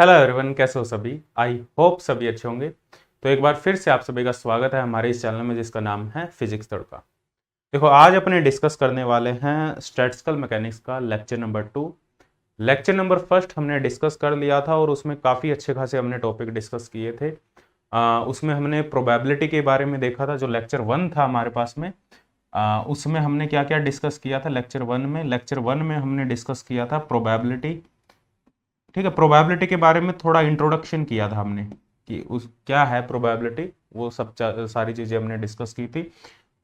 Hello everyone, कैसे हो सभी। आई होप सभी अच्छे होंगे। तो एक बार फिर से आप सभी का स्वागत है हमारे इस चैनल में जिसका नाम है फिजिक्स तड़का। देखो, आज अपने डिस्कस करने वाले हैं स्टैटिस्टिकल मैकेनिक्स का lecture number 2। Lecture number first हमने डिस्कस कर लिया था और उसमें काफ़ी अच्छे खासे हमने टॉपिक डिस्कस किए थे। उसमें हमने प्रोबेबिलिटी के बारे में देखा था, जो लेक्चर 1 था हमारे पास में। उसमें हमने क्या क्या डिस्कस किया था लेक्चर 1 में हमने डिस्कस किया था प्रोबेबिलिटी। ठीक है, प्रोबेबिलिटी के बारे में थोड़ा इंट्रोडक्शन किया था हमने कि उस क्या है प्रोबेबिलिटी, वो सब सारी चीज़ें हमने डिस्कस की थी।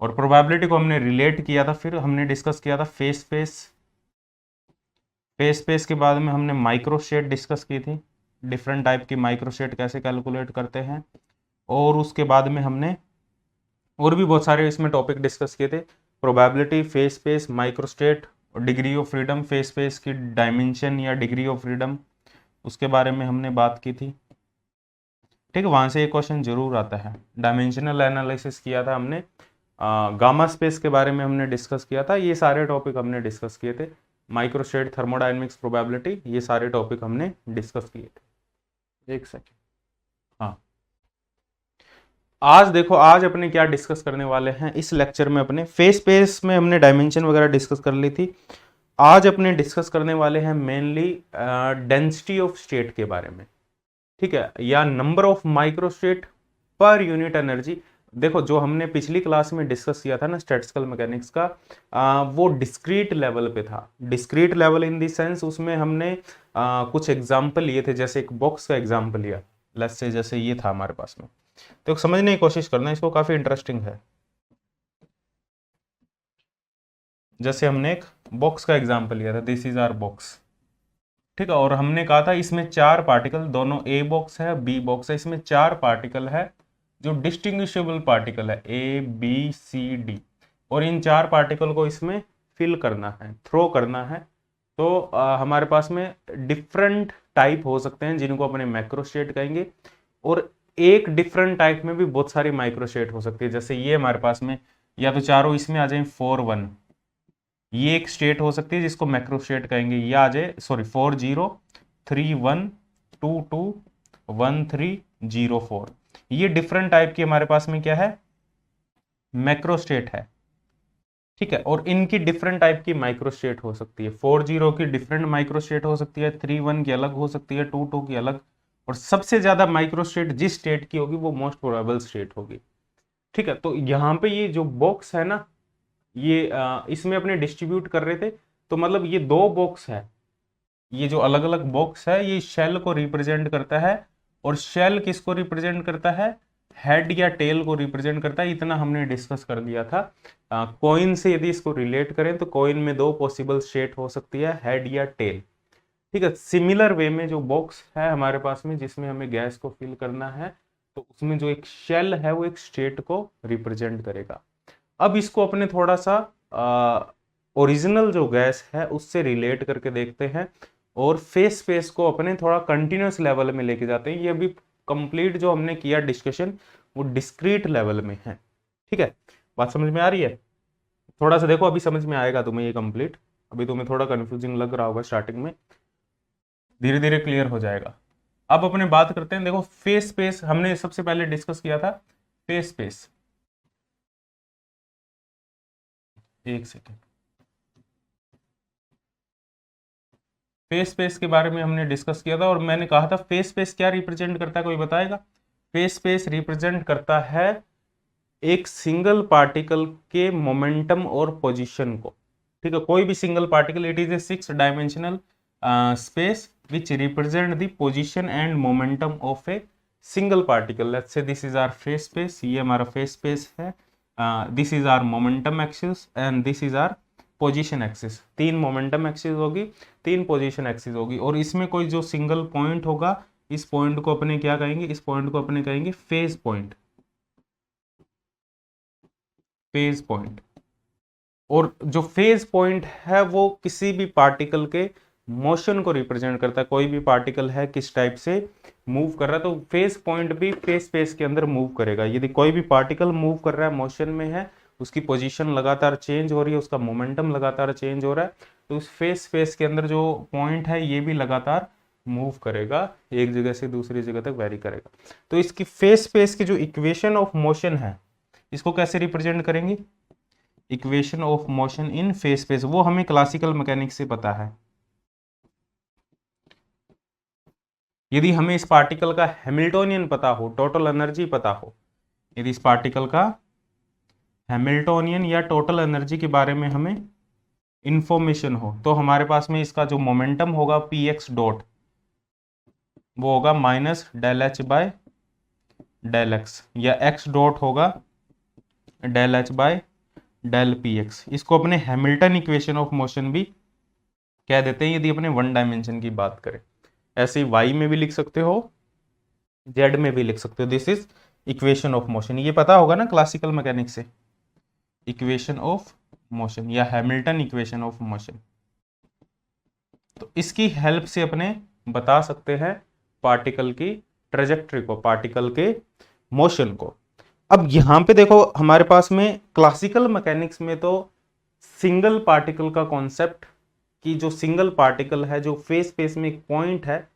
और प्रोबेबिलिटी को हमने रिलेट किया था, फिर हमने डिस्कस किया था फेस स्पेस। फेस स्पेस के बाद में हमने माइक्रोस्टेट डिस्कस की थी, डिफरेंट टाइप की माइक्रोस्टेट कैसे कैलकुलेट करते हैं। और उसके बाद में हमने और भी बहुत सारे इसमें टॉपिक डिस्कस किए थे। प्रोबेबिलिटी, फेस स्पेस, माइक्रोस्टेट और degree of freedom, face space की डायमेंशन या डिग्री ऑफ फ्रीडम, उसके बारे में हमने बात की थी। ठीक है, वहां से एक क्वेश्चन जरूर आता है। डायमेंशनल एनालिसिस किया था हमने, गामा स्पेस के बारे में हमने डिस्कस किया था। ये सारे टॉपिक हमने डिस्कस किए थे। माइक्रोस्टेट, थर्मोडायनेमिक्स, प्रोबेबिलिटी, ये सारे टॉपिक हमने डिस्कस किए थे। एक सेकेंड। हाँ, आज देखो, आज अपने क्या डिस्कस करने वाले हैं इस लेक्चर में। अपने फेस स्पेस में हमने डायमेंशन वगैरह डिस्कस कर ली थी। आज अपने डिस्कस करने वाले हैं मेनली डेंसिटी ऑफ स्टेट के बारे में। ठीक है, या नंबर ऑफ माइक्रोस्टेट पर यूनिट एनर्जी। देखो, जो हमने पिछली क्लास में डिस्कस किया था ना स्टैटिस्टिकल मैकेनिक्स का, वो डिस्क्रीट लेवल पे था। Discrete level in the sense उसमें हमने कुछ एग्जांपल लिए थे, जैसे एक बॉक्स का एग्जांपल लिया। लेट्स से जैसे ये था हमारे पास में, तो समझने की कोशिश करना, इसको काफी इंटरेस्टिंग है। जैसे हमने एक बॉक्स का एग्जांपल लिया था, दिस इज आवर बॉक्स। ठीक है, और हमने कहा था इसमें चार पार्टिकल, दोनों ए बॉक्स है बी बॉक्स है, इसमें चार पार्टिकल है जो डिस्टिंग्विशेबल पार्टिकल है, ए बी सी डी। और इन चार पार्टिकल को इसमें फिल करना है, थ्रो करना है। तो हमारे पास में डिफरेंट टाइप हो सकते हैं जिनको अपने मैक्रोस्टेट कहेंगे। और एक डिफरेंट टाइप में भी बहुत सारी माइक्रोस्टेट हो सकती है। जैसे ये हमारे पास में या तो चारों इसमें आ जाए 4 1, ये एक स्टेट हो सकती है जिसको मैक्रो स्टेट कहेंगे। ये आ जाए, सॉरी, 40 31 22 1304, ये डिफरेंट टाइप की हमारे पास में क्या है, मैक्रो स्टेट है। ठीक है, और इनकी डिफरेंट टाइप की माइक्रो स्टेट हो सकती है। 40 की डिफरेंट माइक्रो स्टेट हो सकती है, 31 की अलग हो सकती है, 22 की अलग। और सबसे ज्यादा माइक्रो स्टेट जिस स्टेट की होगी वो मोस्ट प्रोबेबल स्टेट होगी। ठीक है, तो यहाँ पे ये जो बॉक्स है ना, ये इसमें अपने डिस्ट्रीब्यूट कर रहे थे। तो मतलब ये दो बॉक्स है, ये जो अलग अलग बॉक्स है ये शेल को रिप्रेजेंट करता है। और शेल किसको रिप्रेजेंट करता है, हेड या टेल को रिप्रेजेंट करता है। इतना हमने डिस्कस कर दिया था। कॉइन से यदि इसको रिलेट करें तो कॉइन में दो पॉसिबल शेट हो सकती है, हेड या टेल। ठीक है, सिमिलर वे में जो बॉक्स है हमारे पास में जिसमें हमें गैस को फिल करना है, तो उसमें जो एक शेल है वो एक स्टेट को रिप्रेजेंट करेगा। अब इसको अपने थोड़ा सा ओरिजिनल जो गैस है उससे रिलेट करके देखते हैं। और फेस स्पेस को अपने थोड़ा कंटिन्यूस लेवल में लेके जाते हैं। ये अभी कंप्लीट जो हमने किया डिस्कशन वो डिस्क्रीट लेवल में है। ठीक है, बात समझ में आ रही है। थोड़ा सा देखो, अभी समझ में आएगा तुम्हें ये कंप्लीट। अभी तुम्हें थोड़ा कंफ्यूजिंग लग रहा होगा स्टार्टिंग में, धीरे धीरे क्लियर हो जाएगा। अब अपने बात करते हैं। देखो, फेस स्पेस हमने सबसे पहले डिस्कस किया था। फेस स्पेस, एक सेकेंड। फेस स्पेस के बारे में हमने डिस्कस किया था और मैंने कहा था फेस स्पेस क्या रिप्रेजेंट करता है, कोई बताएगा। फेस स्पेस रिप्रेजेंट करता है एक सिंगल पार्टिकल के मोमेंटम और पोजीशन को। ठीक है, कोई भी single particle, it is a 6 dimensional space which represent the position and momentum of a single particle. Let's say this is our phase space, ये हमारा फेस स्पेस है। This is our momentum axis and this is our position axis. तीन momentum axis होगी, तीन position axis होगी। और इसमें कोई जो सिंगल पॉइंट होगा, इस पॉइंट को अपने क्या कहेंगे, इस पॉइंट को अपने कहेंगे फेज पॉइंट। Phase point. और जो फेज पॉइंट है वो किसी भी पार्टिकल के मोशन को रिप्रेजेंट करता है। कोई भी पार्टिकल है किस टाइप से मूव कर रहा है, तो फेज पॉइंट भी फेज स्पेस के अंदर मूव करेगा। यदि कोई भी पार्टिकल मूव कर रहा है, मोशन में है, उसकी पोजीशन लगातार चेंज हो रही है, उसका मोमेंटम लगातार चेंज हो रहा है, तो उस फेज स्पेस के अंदर जो पॉइंट है ये भी लगातार मूव करेगा, एक जगह से दूसरी जगह तक वेरी करेगा। तो इसकी फेज स्पेस की जो इक्वेशन ऑफ मोशन है, इसको कैसे रिप्रेजेंट करेंगे? Equation of motion in phase space, वो हमें क्लासिकल मैकेनिक्स से पता है। यदि हमें इस पार्टिकल का हैमिल्टोनियन पता हो, टोटल एनर्जी पता हो, यदि इस पार्टिकल का हैमिल्टोनियन या टोटल एनर्जी के बारे में हमें इंफॉर्मेशन हो, तो हमारे पास में इसका जो मोमेंटम होगा पी एक्स डॉट, वो होगा minus del h by del x, या एक्स डॉट होगा del h by del p x. इसको अपने हैमिल्टन इक्वेशन ऑफ मोशन भी कह देते हैं यदि अपने वन डायमेंशन की बात करें। ऐसे ही वाई में भी लिख सकते हो, जेड में भी लिख सकते हो। This is equation of motion, ये पता होगा ना क्लासिकल मैकेनिक्स से, इक्वेशन ऑफ मोशन या हैमिल्टन इक्वेशन ऑफ मोशन। तो इसकी हेल्प से अपने बता सकते हैं पार्टिकल की ट्रेजेक्ट्री को, पार्टिकल के मोशन को। अब यहां पे देखो हमारे पास में क्लासिकल मैकेनिक्स में तो सिंगल पार्टिकल का कॉन्सेप्ट, कि जो सिंगल पार्टिकल है, जो फेस स्पेस में एक पॉइंट है,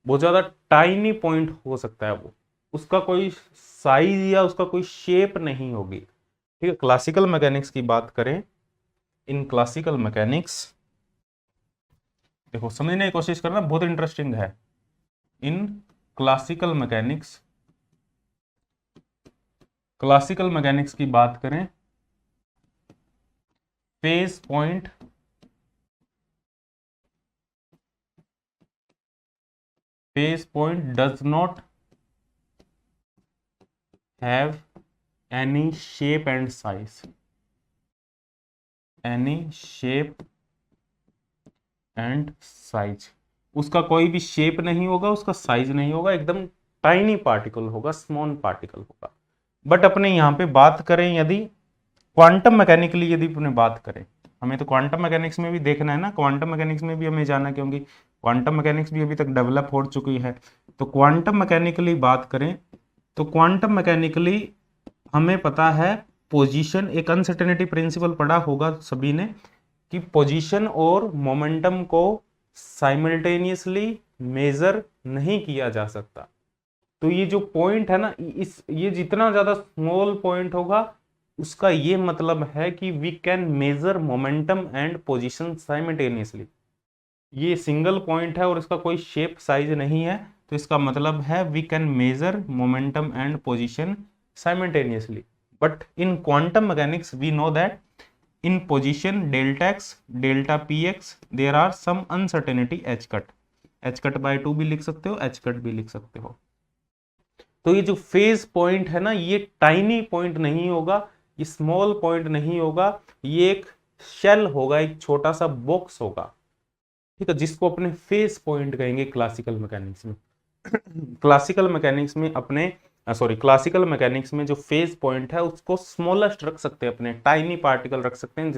बहुत ज्यादा टाइनी पॉइंट हो सकता है, वो उसका कोई साइज या उसका कोई शेप नहीं होगी। ठीक है, क्लासिकल मैकेनिक्स की बात करें, इन क्लासिकल मैकेनिक्स, देखो समझने की कोशिश करना, बहुत इंटरेस्टिंग है। In classical mechanics, classical mechanics की बात करें, phase point does not have any shape and size, any shape and size, उसका कोई भी शेप नहीं होगा, उसका साइज नहीं होगा, एकदम टाइनी पार्टिकल होगा, स्मॉल पार्टिकल होगा। बट अपने यहाँ पे बात करें यदि क्वांटम मैकेनिकली, यदि अपने बात करें, हमें तो क्वांटम मैकेनिक्स में भी देखना है ना, क्वांटम मैकेनिक्स में भी हमें जाना, क्योंकि क्वांटम मैकेनिक्स भी अभी तक डेवलप हो चुकी है। तो क्वांटम मैकेनिकली बात करें, तो क्वांटम मैकेनिकली हमें पता है पोजीशन, एक अनसर्टेनिटी प्रिंसिपल पढ़ा होगा सभी ने, कि पोजीशन और मोमेंटम को साइमल्टेनियसली मेजर नहीं किया जा सकता। तो ये जो पॉइंट है ना, ये जितना ज्यादा स्मॉल पॉइंट होगा, उसका ये मतलब है कि we can measure momentum and position simultaneously. ये सिंगल पॉइंट है और इसका कोई शेप साइज नहीं है, तो इसका मतलब है we can measure momentum and position simultaneously. But in quantum mechanics we know that in position delta x delta p x there are some uncertainty h cut by 2 भी लिख सकते हो, एच कट भी लिख सकते हो। तो ये जो फेज पॉइंट है ना, ये टाइनी पॉइंट नहीं होगा, ये स्मॉल पॉइंट नहीं होगा, ये एक शेल होगा, एक छोटा सा बॉक्स होगा। ठीक है, जिसको अपने फेज पॉइंट कहेंगे क्लासिकल मैकेनिक्स में। क्लासिकल मैकेनिक्स में अपने क्लासिकल मैकेनिक्स में जो फेज पॉइंट है उसको स्मॉलेस्ट रख सकते हैं, अपने टाइनी पार्टिकल रख सकते हैं,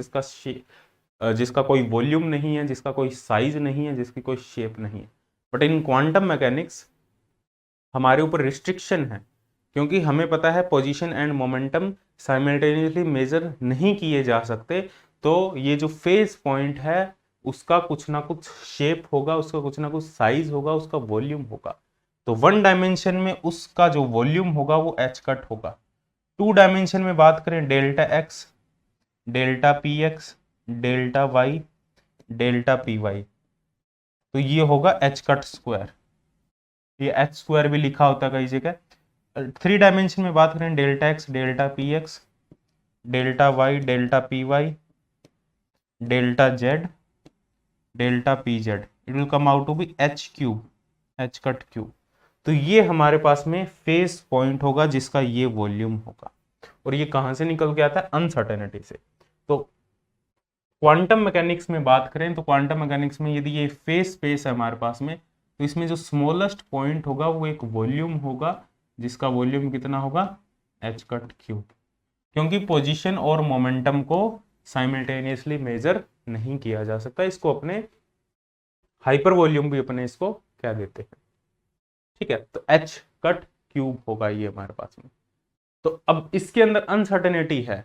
जिसका कोई वॉल्यूम नहीं है, जिसका कोई साइज नहीं है, जिसकी कोई शेप नहीं है। बट इन क्वांटम मैकेनिक्स हमारे ऊपर रिस्ट्रिक्शन है, क्योंकि हमें पता है position and momentum simultaneously measure नहीं किए जा सकते। तो ये जो फेज पॉइंट है उसका कुछ ना कुछ शेप होगा, उसका कुछ ना कुछ साइज होगा, उसका वॉल्यूम होगा। तो वन डायमेंशन में उसका जो वॉल्यूम होगा वो एच कट होगा। 2 डायमेंशन में बात करें, delta x delta p x delta y delta p y, तो ये होगा एच कट स्क्वायर। ये एच स्क्वायर भी लिखा होता है कई जगह। 3 डायमेंशन में बात करें, delta x delta p x delta y delta p y delta z delta p z, it will come out to be h cube, h cut cube. तो ये हमारे पास में फेस पॉइंट होगा जिसका ये वॉल्यूम होगा, और ये कहां से निकल के आता है? अनसर्टेनिटी से। तो क्वांटम मैकेनिक्स में बात करें, तो क्वांटम मैकेनिक्स में यदि ये फेस स्पेस है हमारे पास में, तो इसमें जो स्मॉलेस्ट पॉइंट होगा वो एक वॉल्यूम होगा, जिसका वॉल्यूम कितना होगा? एच कट क्यूब, क्योंकि पोजीशन और मोमेंटम को साइमल्टेनियसली मेजर नहीं किया जा सकता। इसको अपने हाइपर वॉल्यूम भी अपने इसको क्या देते हैं। ठीक है, तो एच कट क्यूब होगा ये हमारे पास में। तो अब इसके अंदर अनसर्टेनिटी है।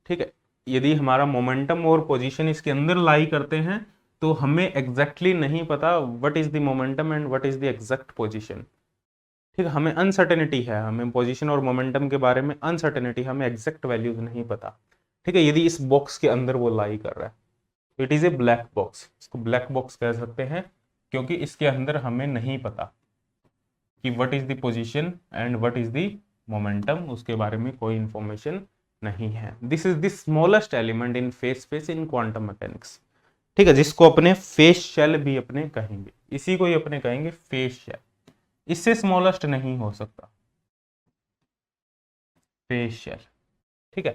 ठीक है, यदि हमारा मोमेंटम और पोजीशन इसके अंदर लाई करते हैं, तो हमें एग्जैक्टली नहीं पता what is the momentum and what is the exact position. ठीक है, हमें अनसर्टेनिटी है, हमें पोजीशन और मोमेंटम के बारे में अनसर्टेनिटी, हमें एग्जैक्ट वैल्यूज नहीं पता। ठीक है, यदि इस बॉक्स के अंदर वो लाई कर रहा है तो it is A black box, इसको ब्लैक बॉक्स कह सकते हैं, क्योंकि इसके अंदर हमें नहीं पता कि what is the position and what is the momentum, उसके बारे में कोई इंफॉर्मेशन नहीं है। This is the smallest element in phase space in quantum mechanics. ठीक है, जिसको अपने फेज शेल भी अपने कहेंगे, इसी को ही अपने कहेंगे फेज शेल, इससे स्मॉलेस्ट नहीं हो सकता फेज शेल। ठीक है,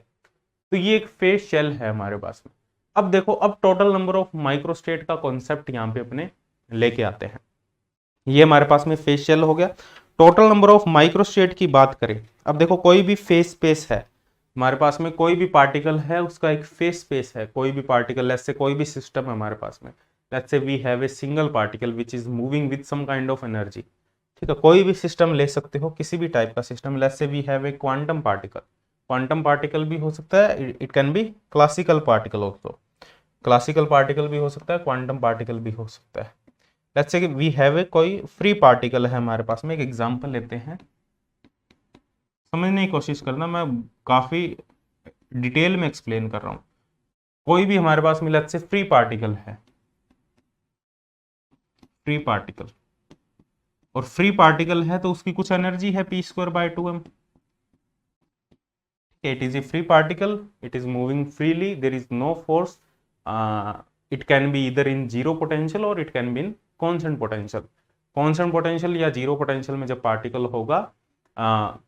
तो ये एक फेज शेल है हमारे पास में। अब देखो, अब टोटल नंबर ऑफ माइक्रोस्टेट का कॉन्सेप्ट यहाँ पे अपने लेके आते हैं। ये हमारे पास में फेज शेल हो गया। टोटल नंबर ऑफ माइक्रोस्टेट की बात करें, अब देखो कोई भी फेज स्पेस है हमारे पास में, कोई भी पार्टिकल है उसका एक फेज स्पेस है। कोई भी पार्टिकल, लेट्स से कोई भी सिस्टम है हमारे पास में, let's say we have a single particle which is moving with some kind of energy. ठीक है, कोई भी सिस्टम ले सकते हो, किसी भी टाइप का system, let's say we have a quantum particle. Quantum particle भी हो सकता है, it can be classical particle also, classical particle भी हो सकता है, क्वांटम पार्टिकल भी हो सकता है। लेट्स से कि वी हैव ए कोई फ्री पार्टिकल है हमारे पास में, एक एग्जांपल लेते हैं, समझने की कोशिश करना, मैं काफी डिटेल में एक्सप्लेन कर रहा हूं। कोई भी हमारे पास में लेट्स से फ्री पार्टिकल है, फ्री पार्टिकल, और फ्री पार्टिकल है तो उसकी कुछ एनर्जी है p²/2m। It is a free particle, it is moving freely, there is no force, it can be इधर इन जीरो पोटेंशियल और it can be in constant potential. Constant potential या zero potential में जब particle होगा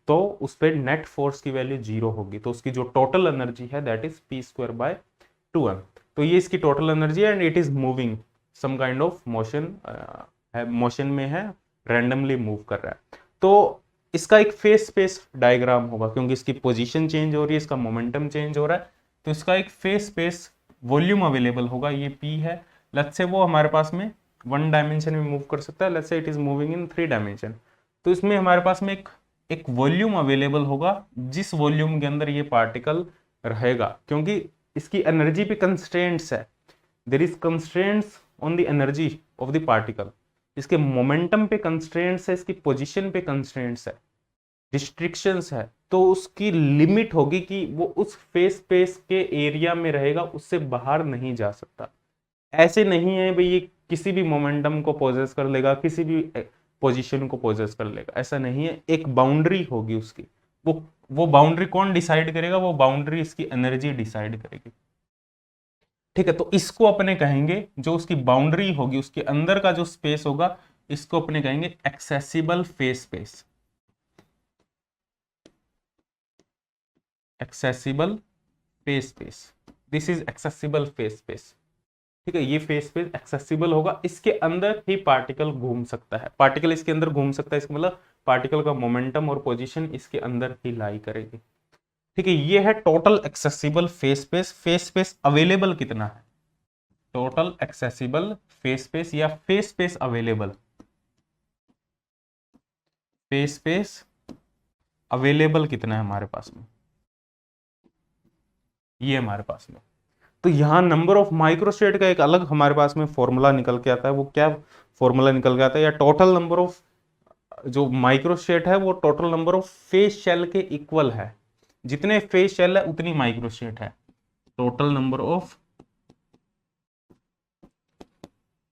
तो उस पर net force की वैल्यू जीरो होगी, तो उसकी जो टोटल एनर्जी है दैट इज p²/2m। तो ये इसकी टोटल एनर्जी है and it is moving some kind of motion, motion में है, रैंडमली मूव कर रहा है। तो इसका एक फेज स्पेस डायग्राम होगा, क्योंकि इसकी पोजीशन चेंज हो रही है, इसका मोमेंटम चेंज हो रहा है, तो इसका एक फेज स्पेस वॉल्यूम अवेलेबल होगा। ये p है, लेट्स से वो हमारे पास में 1 डायमेंशन में मूव कर सकता है, लेट्स से it is moving in 3 dimension. तो इसमें हमारे पास में एक वॉल्यूम अवेलेबल होगा, जिस वॉल्यूम के अंदर ये पार्टिकल रहेगा, क्योंकि इसकी एनर्जी पे कंस्ट्रेंट्स है, there is constraints on the energy of the particle. इसके मोमेंटम पे कंस्ट्रेंट्स है, इसकी पोजीशन पे कंस्ट्रेंट्स है, रिस्ट्रिक्शंस है, तो उसकी लिमिट होगी कि वो उस फेज स्पेस के एरिया में रहेगा, उससे बाहर नहीं जा सकता। ऐसे नहीं है भाई ये किसी भी मोमेंटम को पोजेस कर लेगा, किसी भी पोजीशन को पोजेस कर लेगा, ऐसा नहीं है। एक बाउंड्री होगी उसकी, वो बाउंड्री कौन डिसाइड करेगा? वो बाउंड्री इसकी एनर्जी डिसाइड करेगी। ठीक है, तो इसको अपने कहेंगे, जो उसकी बाउंड्री होगी, उसके अंदर का जो स्पेस होगा, इसको अपने कहेंगे accessible phase space. Accessible phase space, this is accessible phase space. ठीक है, ये फेज स्पेस एक्सेसिबल होगा, इसके अंदर ही पार्टिकल घूम सकता है, पार्टिकल इसके अंदर घूम सकता है, इसका मतलब पार्टिकल का मोमेंटम और पोजीशन इसके अंदर ही लाई करेगी। ठीक है, ये है total accessible phase space. Phase space available कितना है? टोटल एक्सेसिबल फेज स्पेस या phase space available, phase space available कितना है हमारे पास में, ये हमारे पास में। तो यहाँ नंबर ऑफ माइक्रोस्टेट का एक अलग हमारे पास में फॉर्मूला निकल के आता है। वो क्या फॉर्मूला निकल के आता है? या टोटल नंबर ऑफ जो माइक्रोस्टेट है वो total number of phase shell के इक्वल है। जितने फेज शेल है उतनी माइक्रोस्टेट है। Total number of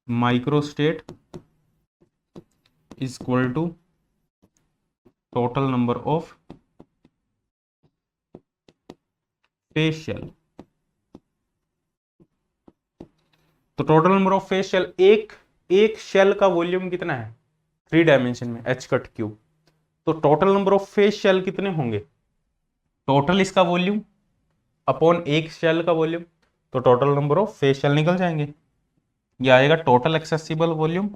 microstate is equal to total number of phase shell. तो total number of phase shell, एक शेल का वॉल्यूम कितना है 3 डायमेंशन में, h⁻³ तो total number of phase shell कितने होंगे? टोटल इसका वॉल्यूम अपॉन एक शेल का वॉल्यूम, तो total number of phase shell निकल जाएंगे। ये आएगा total accessible volume,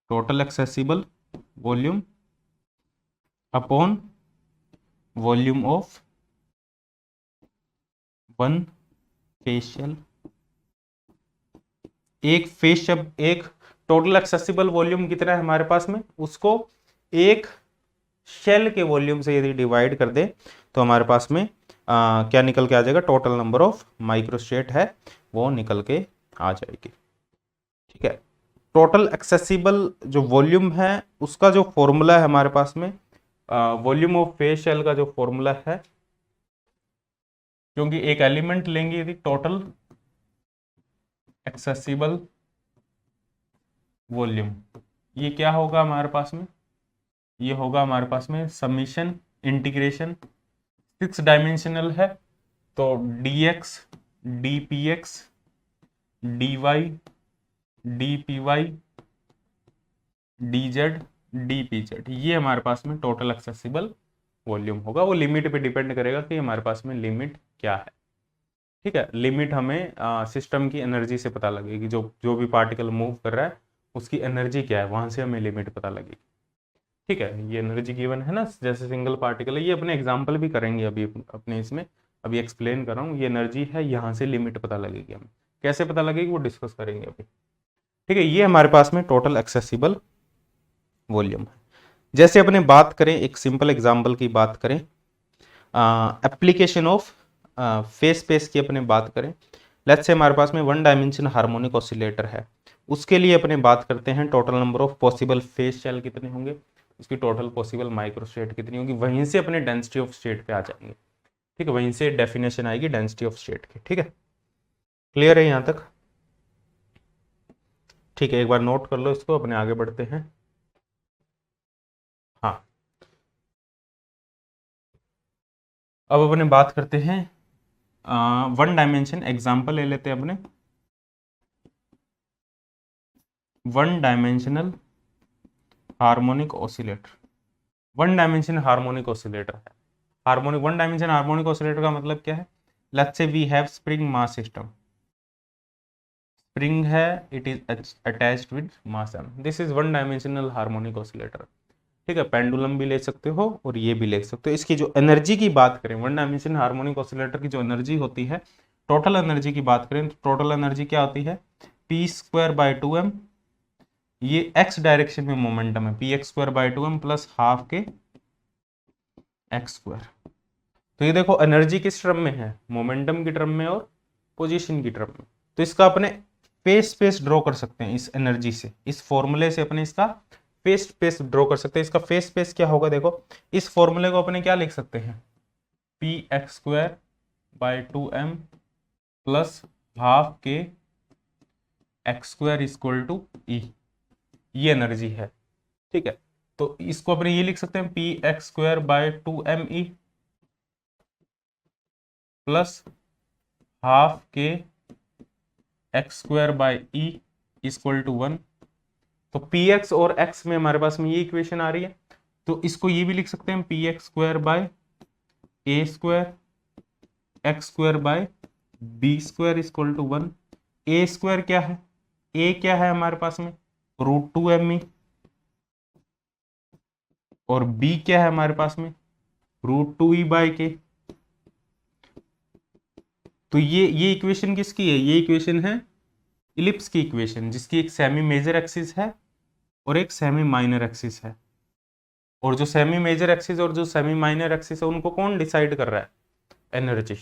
total accessible volume upon volume of 1 phase shell. एक फेज शेल, एक टोटल एक्सेसिबल वॉल्यूम कितना है हमारे पास में, उसको एक शेल के वॉल्यूम से यदि डिवाइड कर दे तो हमारे पास में क्या निकल के आ जाएगा, टोटल नंबर ऑफ माइक्रोस्टेट है वो निकल के आ जाएगी। ठीक है, टोटल एक्सेसिबल जो वॉल्यूम है उसका जो फॉर्मूला है हमारे पास में, वॉल्यूम ऑफ फेस शेल का जो फॉर्मूला है, क्योंकि एक एलिमेंट लेंगे यदि, टोटल एक्सेसिबल वॉल्यूम, ये क्या होगा हमारे पास में, ये होगा हमारे पास में समीशन इंटीग्रेशन, 6 डायमेंशनल है तो dx dpx dy dpy dz dpz, ये हमारे पास में टोटल एक्सेसिबल वॉल्यूम होगा। वो लिमिट पे डिपेंड करेगा कि हमारे पास में लिमिट क्या है। ठीक है, लिमिट हमें सिस्टम की एनर्जी से पता लगेगी, जो जो भी पार्टिकल मूव कर रहा है उसकी एनर्जी क्या है, वहां से हमें लिमिट पता लगेगी। ठीक है, ये एनर्जी गिवन है ना, जैसे सिंगल पार्टिकल है, ये अपने एग्जाम्पल भी करेंगे अभी अपने इसमें, अभी एक्सप्लेन कर रहा हूँ, ये एनर्जी है, यहाँ से लिमिट पता लगेगी, हमें कैसे पता लगेगी वो डिस्कस करेंगे अभी। ठीक है, ये हमारे पास में टोटल एक्सेसिबल वॉल्यूम है। जैसे अपने बात करें, एक सिंपल एग्जाम्पल की बात करें, एप्लीकेशन ऑफ फेस स्पेस की अपने बात करें, लेट्स से हमारे पास में 1 डायमेंशन हार्मोनिक ऑसिलेटर है, उसके लिए अपने बात करते हैं total number of possible phase shell कितने होंगे, उसकी टोटल पॉसिबल माइक्रोस्टेट कितनी होगी, वहीं से अपने डेंसिटी ऑफ स्टेट पे आ जाएंगे। ठीक है, वहीं से डेफिनेशन आएगी डेंसिटी ऑफ स्टेट की। ठीक है, क्लियर है यहां तक? ठीक है, एक बार नोट कर लो इसको, अपने आगे बढ़ते हैं। हाँ, अब अपने बात करते हैं 1 डायमेंशन एग्जाम्पल ले लेते हैं अपने, 1 dimensional harmonic oscillator. 1 dimension harmonic oscillator है, हार्मोनिक 1 डायमेंशन हार्मोनिक ऑसिलेटर का मतलब क्या है, let's say we have spring mass system, spring है, it is attached with mass m, this is 1 dimensional harmonic oscillator. ठीक है, पेंडुलम भी ले सकते हो और ये भी ले सकते हो। इसकी जो एनर्जी की बात करें, 1 डायमेंशनल हार्मोनिक ऑसिलेटर की जो एनर्जी होती है, टोटल एनर्जी की बात करें तो टोटल एनर्जी क्या होती है, p²/2m, ये x डायरेक्शन में मोमेंटम है, px²/2m प्लस हाफ के x²। तो ये देखो एनर्जी किस टर्म में है, मोमेंटम की टर्म में और पोजीशन की टर्म में। तो इसका अपने फेस स्पेस ड्रॉ कर सकते हैं इस एनर्जी से, इस फॉर्मूले से अपने इसका फेस स्पेस ड्रॉ कर सकते हैं। इसका फेस स्पेस क्या होगा, देखो इस फॉर्मूले को अपने क्या लिख सकते हैं, px²/2m प्लस हाफ के x²= ये एनर्जी है। ठीक है, तो इसको अपने ये लिख सकते हैं px²/2me प्लस हाफ के x²/e = 1। तो px और x में हमारे पास में ये इक्वेशन आ रही है, तो इसको ये भी लिख सकते हैं px²/a² x²/b² = 1। a² क्या है, a क्या है हमारे पास में √2me, और b क्या है हमारे पास में √2e/k। तो ये इक्वेशन किसकी है, ये इक्वेशन है इलिप्स की इक्वेशन, जिसकी एक सेमी मेजर एक्सिस है और एक सेमी माइनर एक्सिस है। और जो सेमी मेजर एक्सिस और जो सेमी माइनर एक्सिस है उनको कौन डिसाइड कर रहा है, एनर्जी।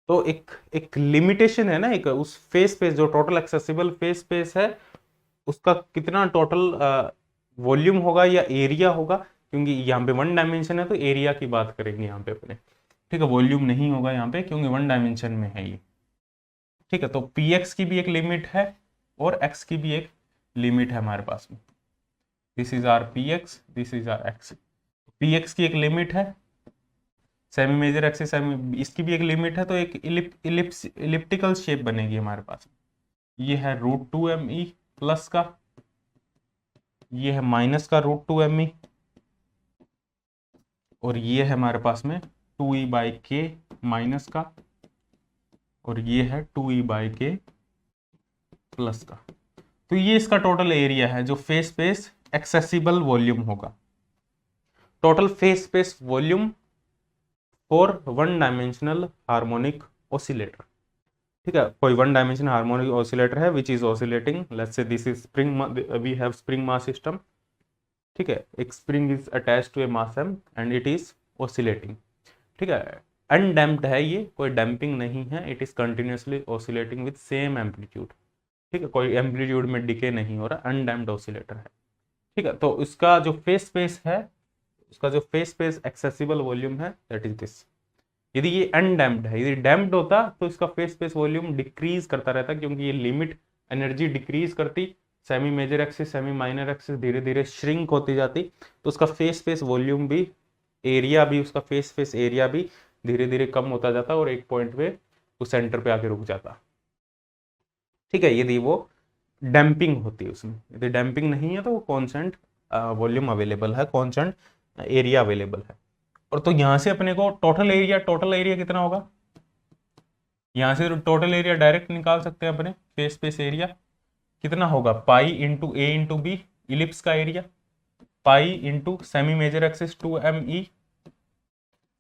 तो एक लिमिटेशन है ना, एक उस फेस स्पेस, जो टोटल एक्सेसिबल फेस स्पेस है, उसका कितना टोटल वॉल्यूम होगा या एरिया होगा, क्योंकि यहाँ पे 1 डायमेंशन है तो एरिया की बात करेंगे यहाँ पे अपने। ठीक है, वॉल्यूम नहीं होगा यहाँ पे क्योंकि 1 डायमेंशन में है ये। ठीक है, तो px की भी एक लिमिट है और x की भी एक लिमिट है हमारे पास में, this is our px, this is our x। px की एक लिमिट है, सेमी मेजर एक्सिस सेमी, इसकी भी एक लिमिट है, तो एक इलिप्टिकल शेप बनेगी हमारे पास। ये है √2me प्लस का, ये है माइनस का √2me, और ये है हमारे पास में 2e/k माइनस का, और ये है 2e/k प्लस का। तो ये इसका टोटल एरिया है जो फेस स्पेस एक्सेसिबल वॉल्यूम होगा, total phase space volume for 1 dimensional harmonic oscillator. ठीक है, कोई 1 डायमेंशनल हार्मोनिक ऑसिलेटर है which is oscillating, let's say this is spring, we have spring mass system. ठीक है, एक spring is attached to a mass m and it is oscillating. ठीक है, undamped है, ये कोई डैम्पिंग नहीं है, it is continuously oscillating with same amplitude, ठीक है, कोई एम्पलीट्यूड में डिके नहीं हो रहा, अनडैम्प्ड ऑसिलेटर है, ठीक है। तो इसका जो फेस स्पेस है, उसका जो फेस स्पेस एक्सेसिबल वॉल्यूम है दैट इज दिस। यदि ये अनडैम्प्ड है, यदि डैम्प्ड होता तो इसका फेस स्पेस वॉल्यूम डिक्रीज करता रहता, क्योंकि ये लिमिट एनर्जी डिक्रीज करती, semi major axis semi minor axis धीरे धीरे श्रिंक होती जाती, तो उसका फेस स्पेस वॉल्यूम भी, एरिया भी, उसका फेस स्पेस एरिया भी धीरे धीरे कम होता जाता और एक पॉइंट पे उस सेंटर पे आके रुक जाता, ठीक है, यदि वो डैम्पिंग होती है उसमें। यदि डैम्पिंग नहीं है तो वो कॉन्स्टेंट वॉल्यूम अवेलेबल है, कॉन्स्टेंट एरिया अवेलेबल है। और तो यहां से अपने को टोटल एरिया कितना होगा, यहां से टोटल एरिया डायरेक्ट निकाल सकते हैं अपने, फेस स्पेस एरिया कितना होगा, pi into a into b, ellipse का एरिया, pi into semi major axis 2m/e,